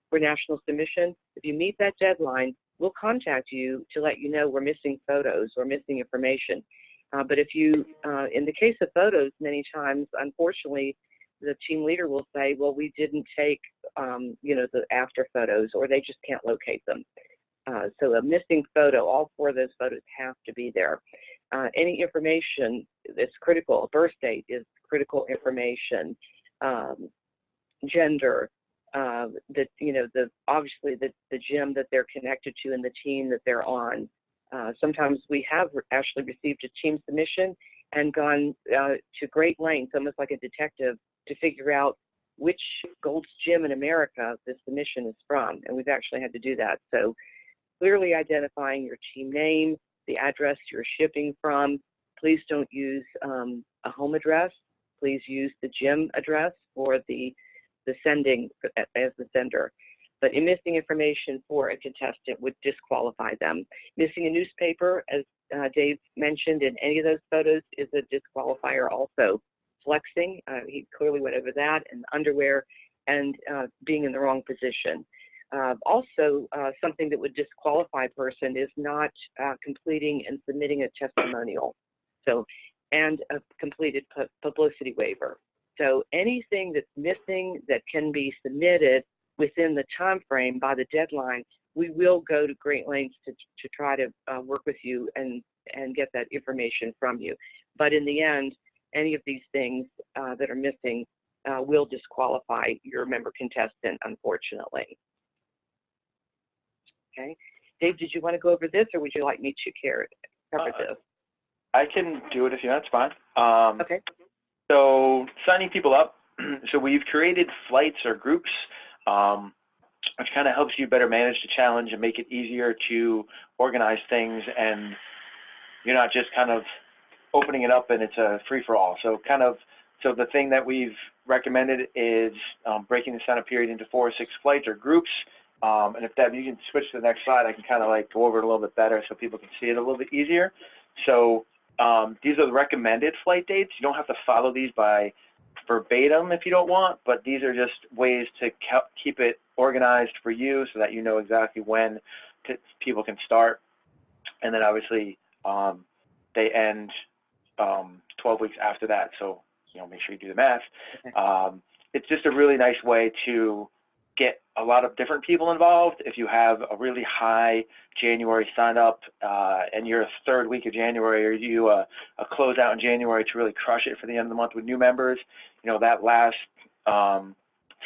for national submission. If you meet that deadline, we'll contact you to let you know we're missing photos or missing information. But if you, in the case of photos, many times, unfortunately, the team leader will say, well, we didn't take, you know, the after photos, or they just can't locate them. So a missing photo, all four of those photos have to be there. Any information that's critical, a birth date is critical information, gender, that, you know, obviously the gym that they're connected to and the team that they're on. Sometimes we have actually received a team submission and gone to great lengths, almost like a detective, to figure out which Gold's Gym in America the submission is from, and we've actually had to do that. So clearly identifying your team name, the address you're shipping from. Please don't use a home address. Please use the gym address for the sending as the sender. But in missing information for a contestant would disqualify them. Missing a newspaper, as Dave mentioned, in any of those photos is a disqualifier also. Flexing, he clearly went over that, and underwear, and being in the wrong position. Also, something that would disqualify a person is not completing and submitting a testimonial. So, and a completed publicity waiver. So anything that's missing that can be submitted within the time frame by the deadline, we will go to great lengths to try to work with you and get that information from you. But in the end, any of these things that are missing will disqualify your member contestant, unfortunately. Okay. Dave, did you want to go over this, or would you like me to cover this? I can do it if you want, it's fine. Okay. So signing people up, so we've created flights or groups, which kind of helps you better manage the challenge and make it easier to organize things, and you're not just kind of opening it up and it's a free-for-all. So the thing that we've recommended is breaking the sign-up period into 4 or 6 flights or groups. And if Deb, you can switch to the next slide, I can kind of like go over it a little bit better so people can see it a little bit easier. So these are the recommended flight dates. You don't have to follow these by verbatim if you don't want, but these are just ways to keep it organized for you so that you know exactly when people can start. And then obviously they end 12 weeks after that. So, you know, make sure you do the math. Okay. It's just a really nice way to get a lot of different people involved. If you have a really high January sign up and you're a third week of January, or you do a closeout in January to really crush it for the end of the month with new members, you know, that last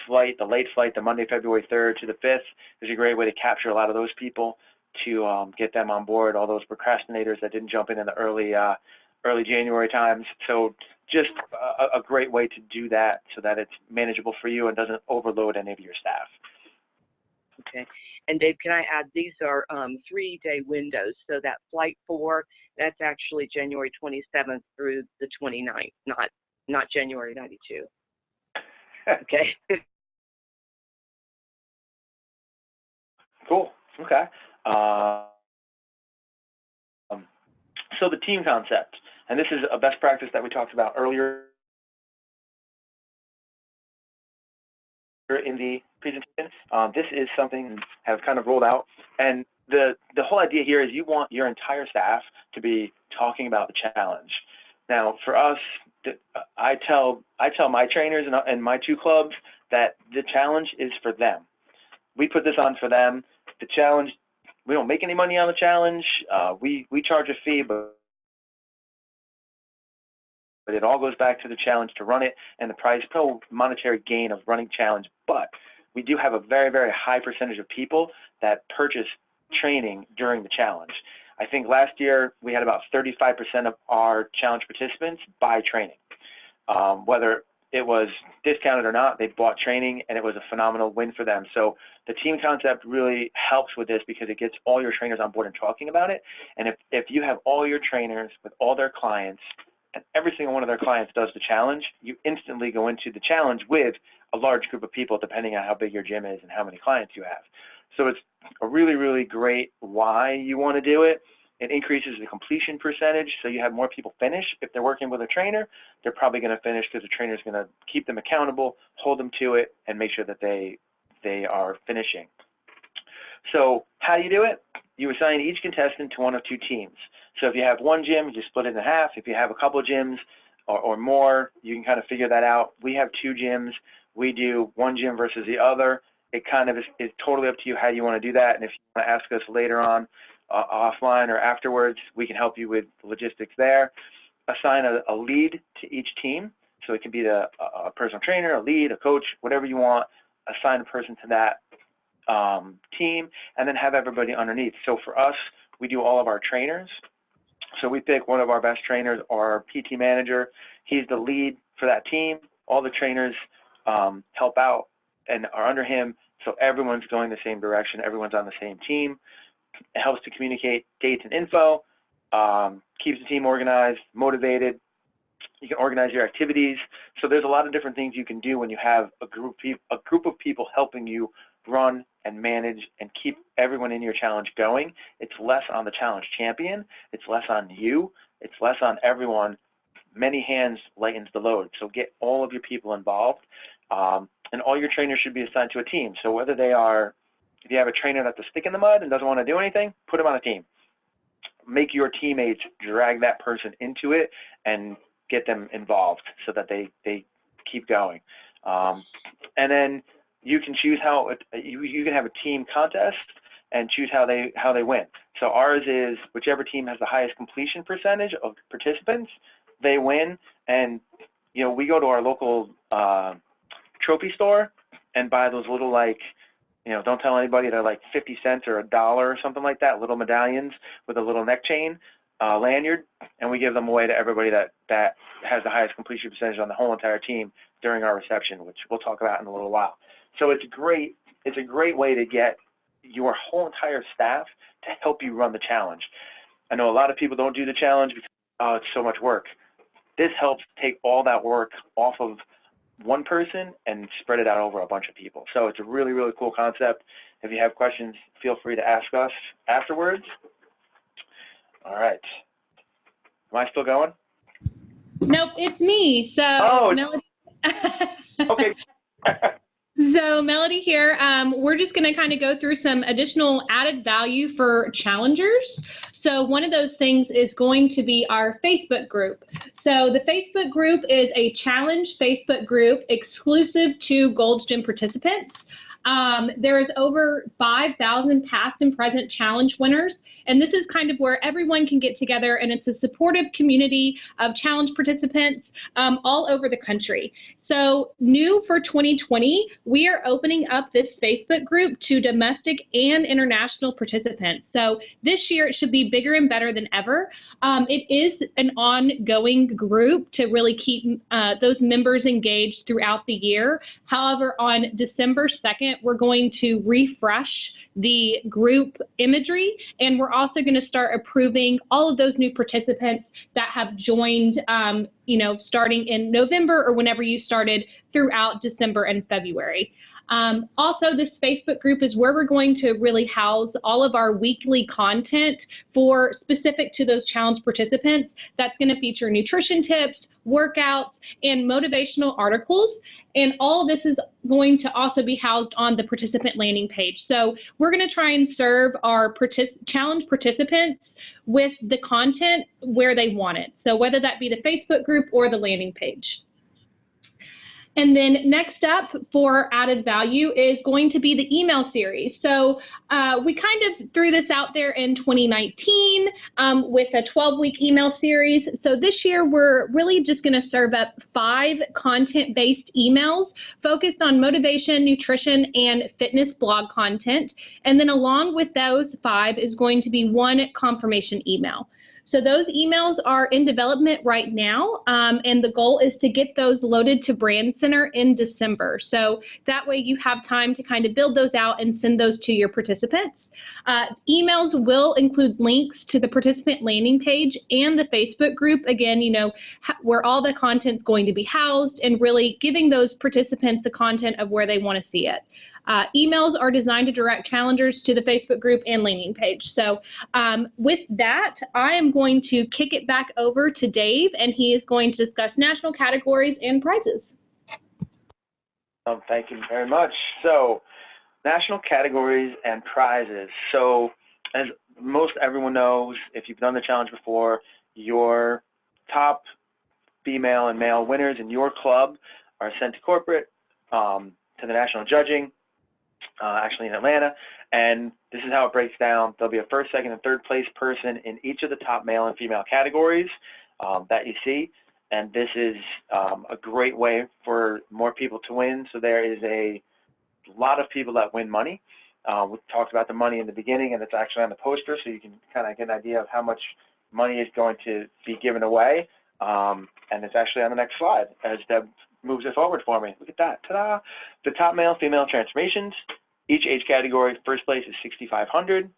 flight, the late flight, the Monday, February 3rd to the 5th is a great way to capture a lot of those people to get them on board, all those procrastinators that didn't jump in the early January times. So just a great way to do that so that it's manageable for you and doesn't overload any of your staff. Okay. And Dave, can I add, these are 3-day windows. So that flight 4, that's actually January 27th through the 29th, not January 92. Okay. Cool. Okay. So the team concept, and this is a best practice that we talked about earlier in the presentation. This is something have kind of rolled out, and the whole idea here is you want your entire staff to be talking about the challenge. Now, for us, I tell my trainers and my 2 clubs that the challenge is for them. We put this on for them. The challenge, we don't make any money on the challenge. We charge a fee, but it all goes back to the challenge to run it, and the prize, no monetary gain of running challenge. But we do have a very, very high percentage of people that purchase training during the challenge. I think last year we had about 35% of our challenge participants buy training. Whether it was discounted or not, they bought training, and it was a phenomenal win for them. So the team concept really helps with this because it gets all your trainers on board and talking about it. And if you have all your trainers with all their clients, and every single one of their clients does the challenge, you instantly go into the challenge with a large group of people, depending on how big your gym is and how many clients you have. So it's a really, really great why you want to do it. It increases the completion percentage, so you have more people finish. If they're working with a trainer, they're probably going to finish because the trainer is going to keep them accountable, hold them to it, and make sure that they are finishing. So how do you do it? You assign each contestant to one of 2 teams. So if you have one gym, you split it in half. If you have a couple of gyms or more, you can kind of figure that out. We have 2 gyms. We do one gym versus the other. It kind of is totally up to you how you want to do that. And if you want to ask us later on, offline or afterwards, we can help you with the logistics there. Assign a lead to each team. So it can be a personal trainer, a lead, a coach, whatever you want. Assign a person to that team, and then have everybody underneath. So for us, we do all of our trainers. So we pick one of our best trainers, our PT manager. He's the lead for that team. All the trainers help out and are under him, so everyone's going the same direction. Everyone's on the same team. It helps to communicate dates and info, keeps the team organized, motivated. You can organize your activities. So there's a lot of different things you can do when you have a group of people helping you run and manage and keep everyone in your challenge going. It's less on the challenge champion. It's less on you. It's less on everyone. Many hands lightens the load. So get all of your people involved. And all your trainers should be assigned to a team. So whether they are, if you have a trainer that's a stick in the mud and doesn't want to do anything, put them on a team. Make your teammates drag that person into it and get them involved so that they keep going. And then you can choose how you can have a team contest and choose how they win. So ours is whichever team has the highest completion percentage of participants, they win. And you know, we go to our local trophy store and buy those little, like, you know, don't tell anybody, they're like 50 cents or $1 or something like that, little medallions with a little neck chain lanyard, and we give them away to everybody that has the highest completion percentage on the whole entire team during our reception, which we'll talk about in a little while. So it's a great way to get your whole entire staff to help you run the challenge. I know a lot of people don't do the challenge because, oh, it's so much work. This helps take all that work off of one person and spread it out over a bunch of people. So it's a really, really cool concept. If you have questions, feel free to ask us afterwards. All right. Am I still going? Nope, it's me. So Oh, Melody. Okay. So Melody here. We're just going to kind of go through some additional added value for challengers. So one of those things is going to be our Facebook group. So the Facebook group is a challenge Facebook group exclusive to Gold's Gym participants. There is over 5,000 past and present challenge winners, and this is kind of where everyone can get together, and it's a supportive community of challenge participants all over the country. So new for 2020, we are opening up this Facebook group to domestic and international participants. So this year it should be bigger and better than ever. It is an ongoing group to really keep those members engaged throughout the year. However, on December 2nd, we're going to refresh the group imagery, and we're also going to start approving all of those new participants that have joined, starting in November or whenever you started throughout December and February. Also, this Facebook group is where we're going to really house all of our weekly content for specific to those challenge participants. That's going to feature nutrition tips, workouts, and motivational articles. And all of this is going to also be housed on the participant landing page. So we're going to try and serve our challenge participants with the content where they want it. So whether that be the Facebook group or the landing page. And then next up for added value is going to be the email series. So we kind of threw this out there in 2019 with a 12-week email series. So this year we're really just going to serve up 5 content-based emails focused on motivation, nutrition, and fitness blog content. And then along with those 5 is going to be 1 confirmation email. So those emails are in development right now, and the goal is to get those loaded to Brand Center in December. So that way you have time to kind of build those out and send those to your participants. Emails will include links to the participant landing page and the Facebook group, again, you know, where all the content's going to be housed and really giving those participants the content of where they want to see it. Emails are designed to direct challengers to the Facebook group and landing page. So with that, I am going to kick it back over to Dave, and he is going to discuss national categories and prizes. Thank you very much. So, national categories and prizes. So, as most everyone knows, if you've done the challenge before, your top female and male winners in your club are sent to corporate, to the national judging, actually in Atlanta, and this is how it breaks down. There'll be a first, second, and third place person in each of the top male and female categories that you see, and this is a great way for more people to win. So there is a lot of people that win money. We talked about the money in the beginning, and it's actually on the poster, so you can kind of get an idea of how much money is going to be given away, and it's actually on the next slide as Deb moves it forward for me. Look at that, ta-da! The top male, female transformations. Each age category, first place is $6,500,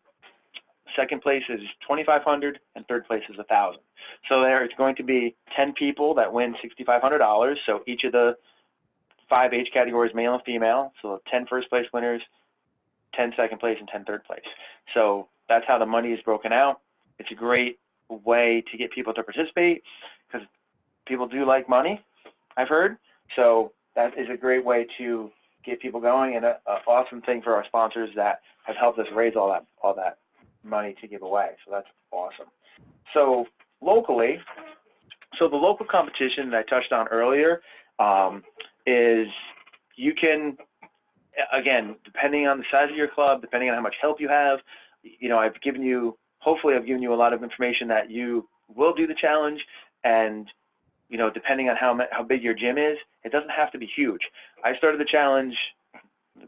second place is $2,500, and third place is $1,000. So there is going to be 10 people that win $6,500. So each of the 5 age categories, male and female. So 10 first place winners, 10 second place, and 10 third place. So that's how the money is broken out. It's a great way to get people to participate because people do like money, I've heard. So that is a great way to get people going, and an awesome thing for our sponsors that have helped us raise all that money to give away. So that's awesome. So locally, so the local competition that I touched on earlier is you can, again, depending on the size of your club, depending on how much help you have, you know, hopefully I've given you a lot of information that you will do the challenge, and you know, depending on how big your gym is, it doesn't have to be huge. I started the challenge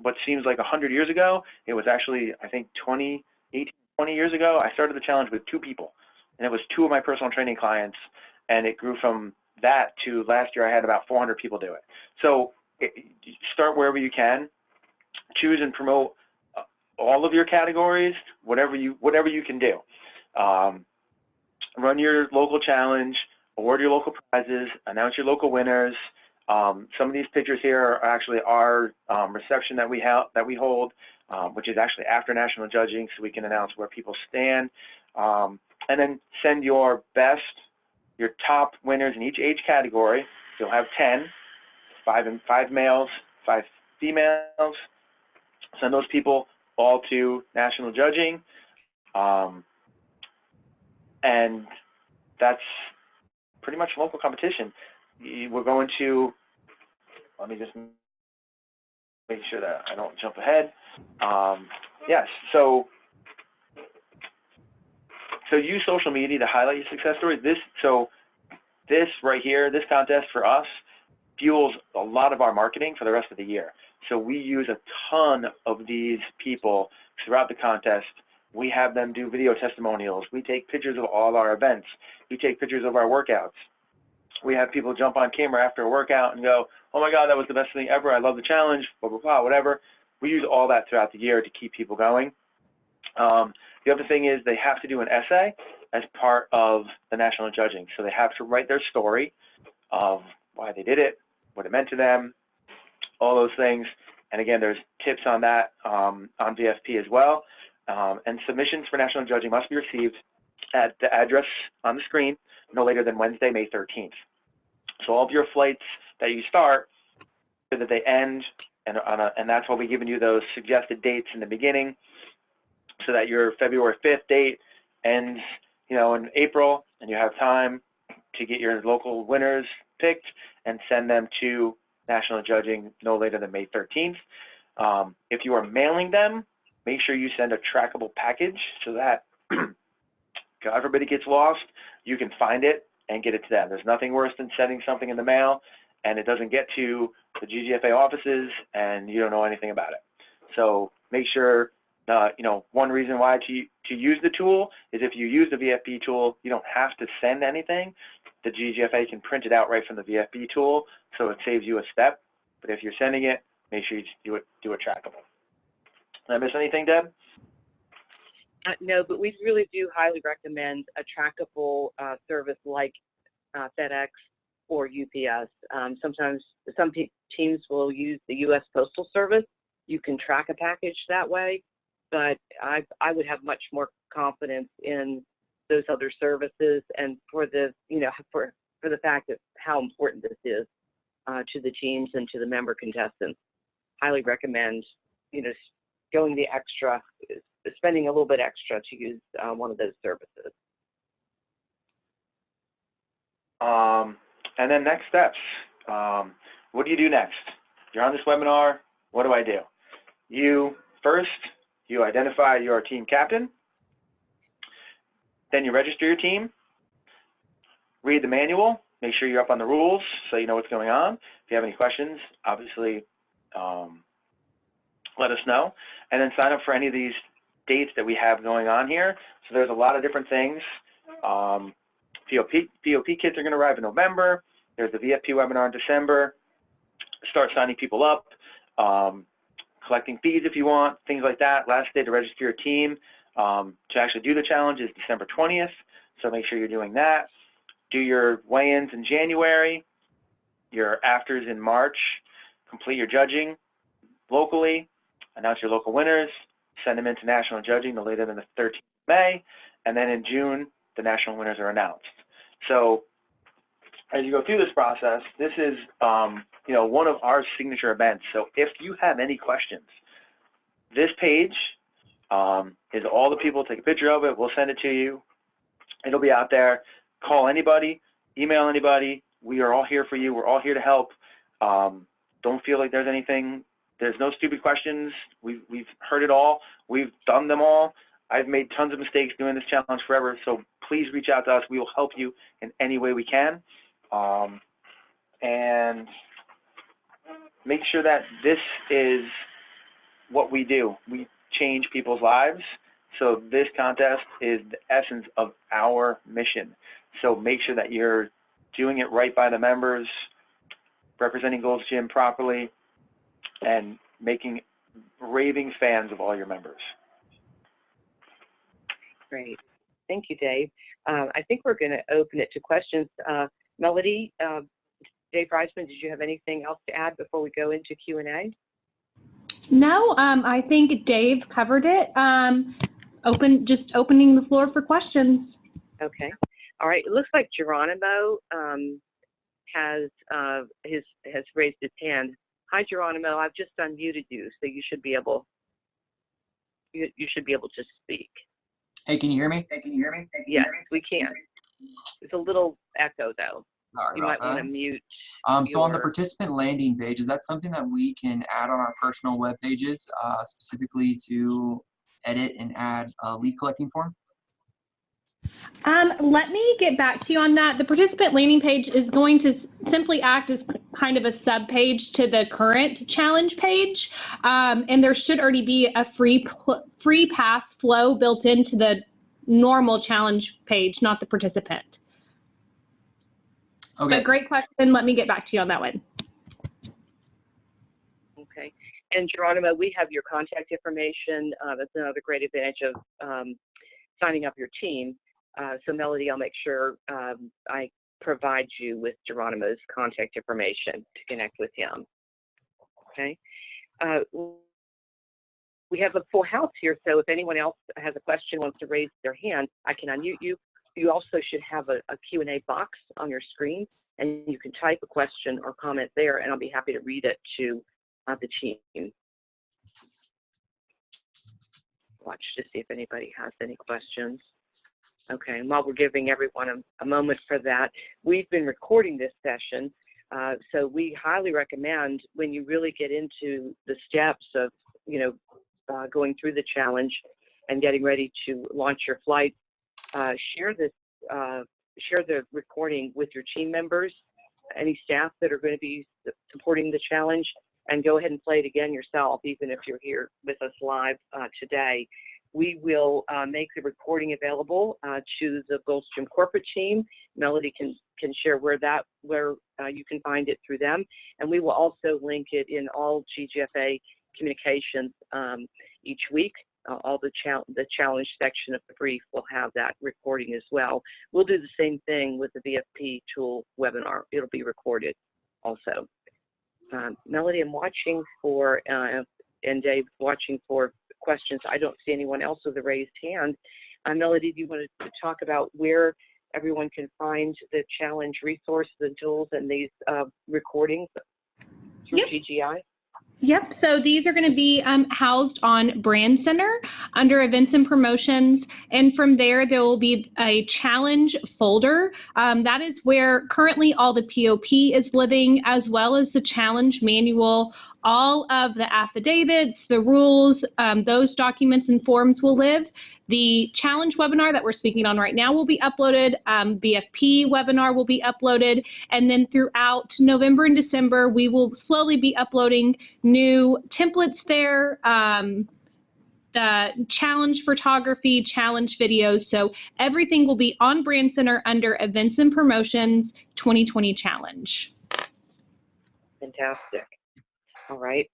what seems like 100 years ago. It was actually, I think, 20 years ago. I started the challenge with 2 people, and it was 2 of my personal training clients, and it grew from that to last year I had about 400 people do it. So start wherever you can. Choose and promote all of your categories, whatever you can do. Run your local challenge, award your local prizes, announce your local winners. Some of these pictures here are actually our reception that we hold, which is actually after national judging, so we can announce where people stand. And then send your top winners in each age category. You'll have 10, 5 males, 5 females. Send those people all to national judging. And that's pretty much local competition. We're going to, let me just make sure that I don't jump ahead. Yes, so use social media to highlight your success stories. This right here, this contest for us fuels a lot of our marketing for the rest of the year. So we use a ton of these people throughout the contest. We have them do video testimonials. We take pictures of all our events. We take pictures of our workouts. We have people jump on camera after a workout and go, oh my God, that was the best thing ever. I love the challenge, blah, blah, blah, whatever. We use all that throughout the year to keep people going. The other thing is they have to do an essay as part of the national judging. So they have to write their story of why they did it, what it meant to them, all those things, And again, there's tips on that on VFP as well. And submissions for national judging must be received at the address on the screen no later than Wednesday, May 13th. So all of your flights that you start, so that they end, and that's why we've given you those suggested dates in the beginning, so that your February 5th date ends, in April, and you have time to get your local winners picked and send them to national judging no later than May 13th. If you are mailing them, make sure you send a trackable package so that God forbid it gets lost, you can find it and get it to them. There's nothing worse than sending something in the mail and it doesn't get to the GGFA offices and you don't know anything about it. So make sure, one reason why to use the tool is if you use the VFP tool, you don't have to send anything. The GGFA can print it out right from the VFP tool, so it saves you a step. But if you're sending it, make sure you do it trackable. Did I miss anything, Deb? No, but we really do highly recommend a trackable service like FedEx or UPS. Sometimes some teams will use the U.S. Postal Service. You can track a package that way, but I would have much more confidence in those other services, and for the for the fact of how important this is to the teams and to the member contestants. Highly recommend going the extra, spending a little bit extra to use one of those services. And then next steps. What do you do next? You're on this webinar. What do I do? You identify your team captain. Then you register your team. Read the manual. Make sure you're up on the rules so you know what's going on. If you have any questions, obviously let us know. And then sign up for any of these dates that we have going on here. So there's a lot of different things. POP kits are going to arrive in November. There's the VFP webinar in December. Start signing people up, collecting fees if you want, things like that. Last day to register your team to actually do the challenge is December 20th. So make sure you're doing that. Do your weigh-ins in January, your afters in March. Complete your judging locally. Announce your local winners. Send them into national judging no later than the 13th of May. And then in June, the national winners are announced. So as you go through this process, this is one of our signature events. So if you have any questions, this page is all the people. Take a picture of it. We'll send it to you. It'll be out there. Call anybody, email anybody. We are all here for you. We're all here to help. Don't feel like there's anything. There's no stupid questions. We've heard it all. We've done them all. I've made tons of mistakes doing this challenge forever. So please reach out to us. We will help you in any way we can. And make sure that this is what we do. We change people's lives. So this contest is the essence of our mission. So make sure that you're doing it right by the members, representing Gold's Gym properly, and making raving fans of all your members. Great. Thank you, Dave. I think we're going to open it to questions. Melody, Dave Reisman, did you have anything else to add before we go into Q&A? No, I think Dave covered it. Just opening the floor for questions. Okay. All right. It looks like Geronimo has raised his hand. Hi, Geronimo. I've just unmuted you, so you should be able to speak. Hey, can you hear me? Yes, we can. There's a little echo though. Sorry You about might want to that. mute. So on the participant landing page, is that something that we can add on our personal web pages, specifically to edit and add a lead collecting form? Let me get back to you on that. The participant landing page is going to simply act as kind of a sub-page to the current challenge page, and there should already be a free pass flow built into the normal challenge page, not the participant. Okay. But great question. Let me get back to you on that one. Okay. And Geronimo, we have your contact information. That's another great advantage of signing up your team. So Melody, I'll make sure I provide you with Geronimo's contact information to connect with him. Okay. We have a full house here, so if anyone else has a question, wants to raise their hand, I can unmute you. You also should have a Q&A box on your screen, and you can type a question or comment there, and I'll be happy to read it to the team. Watch to see if anybody has any questions. Okay, and while we're giving everyone a moment for that, we've been recording this session, so we highly recommend when you really get into the steps of, going through the challenge and getting ready to launch your flight, share the recording with your team members, any staff that are going to be supporting the challenge, and go ahead and play it again yourself, even if you're here with us live today. We will make the recording available to the Goldstream corporate team. Melody can share where you can find it through them, and we will also link it in all GGFA communications each week. All the challenge section of the brief will have that recording as well. We'll do the same thing with the VFP tool webinar. It'll be recorded also. Melody, I'm watching for, and Dave, watching for questions. I don't see anyone else with a raised hand. Melody, do you want to talk about where everyone can find the challenge resources and tools and these recordings through GGI? Yep, so these are going to be housed on Brand Center under Events and Promotions, and from there will be a challenge folder. That is where currently all the POP is living, as well as the challenge manual. All of the affidavits, the rules, those documents and forms will live. The challenge webinar that we're speaking on right now will be uploaded. BFP webinar will be uploaded. And then throughout November and December, we will slowly be uploading new templates there, the challenge photography, challenge videos. So everything will be on Brand Center under Events and Promotions 2020 Challenge. Fantastic. All right.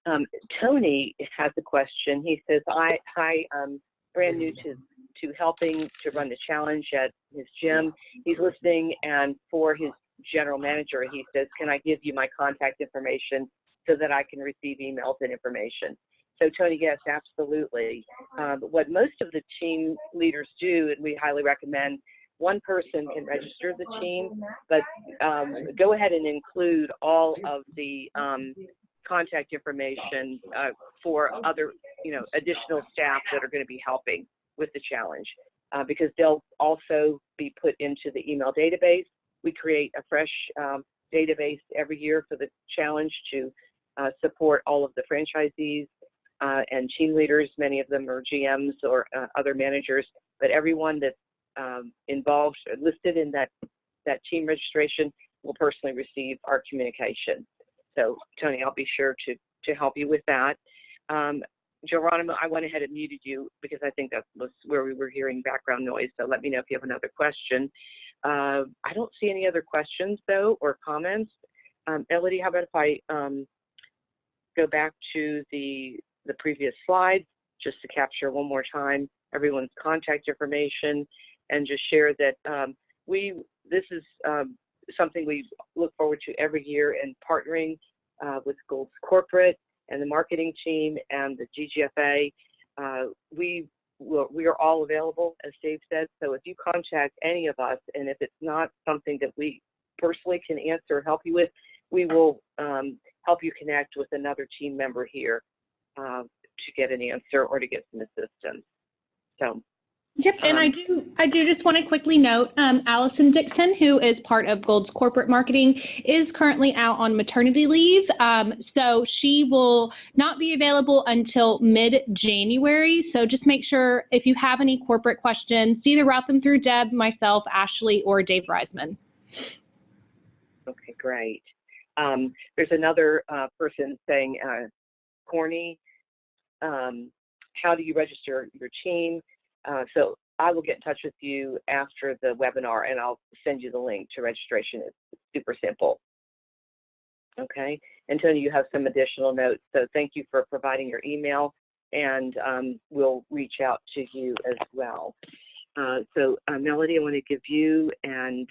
Tony has a question. He says, I'm brand new to helping to run the challenge at his gym. He's listening, and for his general manager, he says, can I give you my contact information so that I can receive emails and information? So Tony, yes, absolutely. What most of the team leaders do, and we highly recommend, one person can register the team, but go ahead and include all of the contact information for other, additional staff that are going to be helping with the challenge, because they'll also be put into the email database. We create a fresh database every year for the challenge to support all of the franchisees and team leaders. Many of them are GMs or other managers, but everyone that's involved, listed in that team registration, will personally receive our communication. So Tony, I'll be sure to help you with that. Geronimo, I went ahead and muted you because I think that was where we were hearing background noise. So let me know if you have another question. I don't see any other questions though, or comments. Elodie, how about if I go back to the previous slide just to capture one more time everyone's contact information, and just share that this is something we look forward to every year, and partnering with Gold's Corporate and the marketing team and the GGFA. We are all available, as Dave said, so if you contact any of us, and if it's not something that we personally can answer or help you with, we will help you connect with another team member here to get an answer or to get some assistance. So. Yep, and I do just want to quickly note, Allison Dixon, who is part of Gold's corporate marketing, is currently out on maternity leave, so she will not be available until mid-January. So just make sure if you have any corporate questions, either route them through Deb, myself, Ashley, or Dave Reisman. Okay, great. There's another person saying, Corny, how do you register your team? So I will get in touch with you after the webinar, and I'll send you the link to registration. It's super simple. Okay, and Tony, you have some additional notes, so thank you for providing your email, and we'll reach out to you as well. So Melody, I want to give you and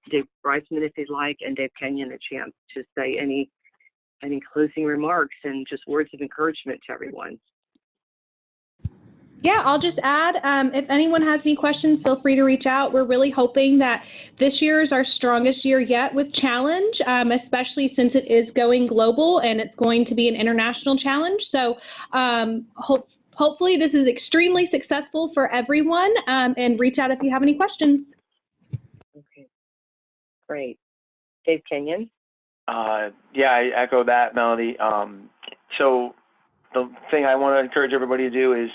Dave Reisman, if you'd like, and Dave Kenyon a chance to say any Any closing remarks and just words of encouragement to everyone? Yeah, I'll just add, if anyone has any questions, feel free to reach out. We're really hoping that this year is our strongest year yet with Challenge, especially since it is going global and it's going to be an international challenge. So hopefully this is extremely successful for everyone, and reach out if you have any questions. Okay, great. Dave Kenyon? Yeah, I echo that, Melody. So the thing I want to encourage everybody to do is,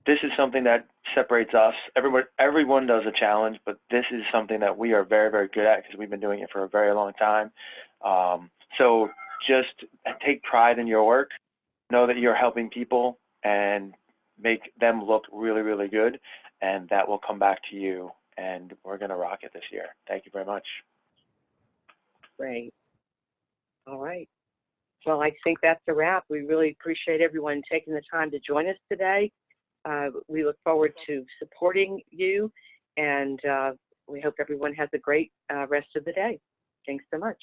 this is something that separates us. Everyone does a challenge, but this is something that we are very, very good at because we've been doing it for a very long time. So just take pride in your work. Know that you're helping people and make them look really, really good, and that will come back to you. And we're going to rock it this year. Thank you very much. Great. All right. Well, I think that's a wrap. We really appreciate everyone taking the time to join us today. We look forward to supporting you, and we hope everyone has a great rest of the day. Thanks so much.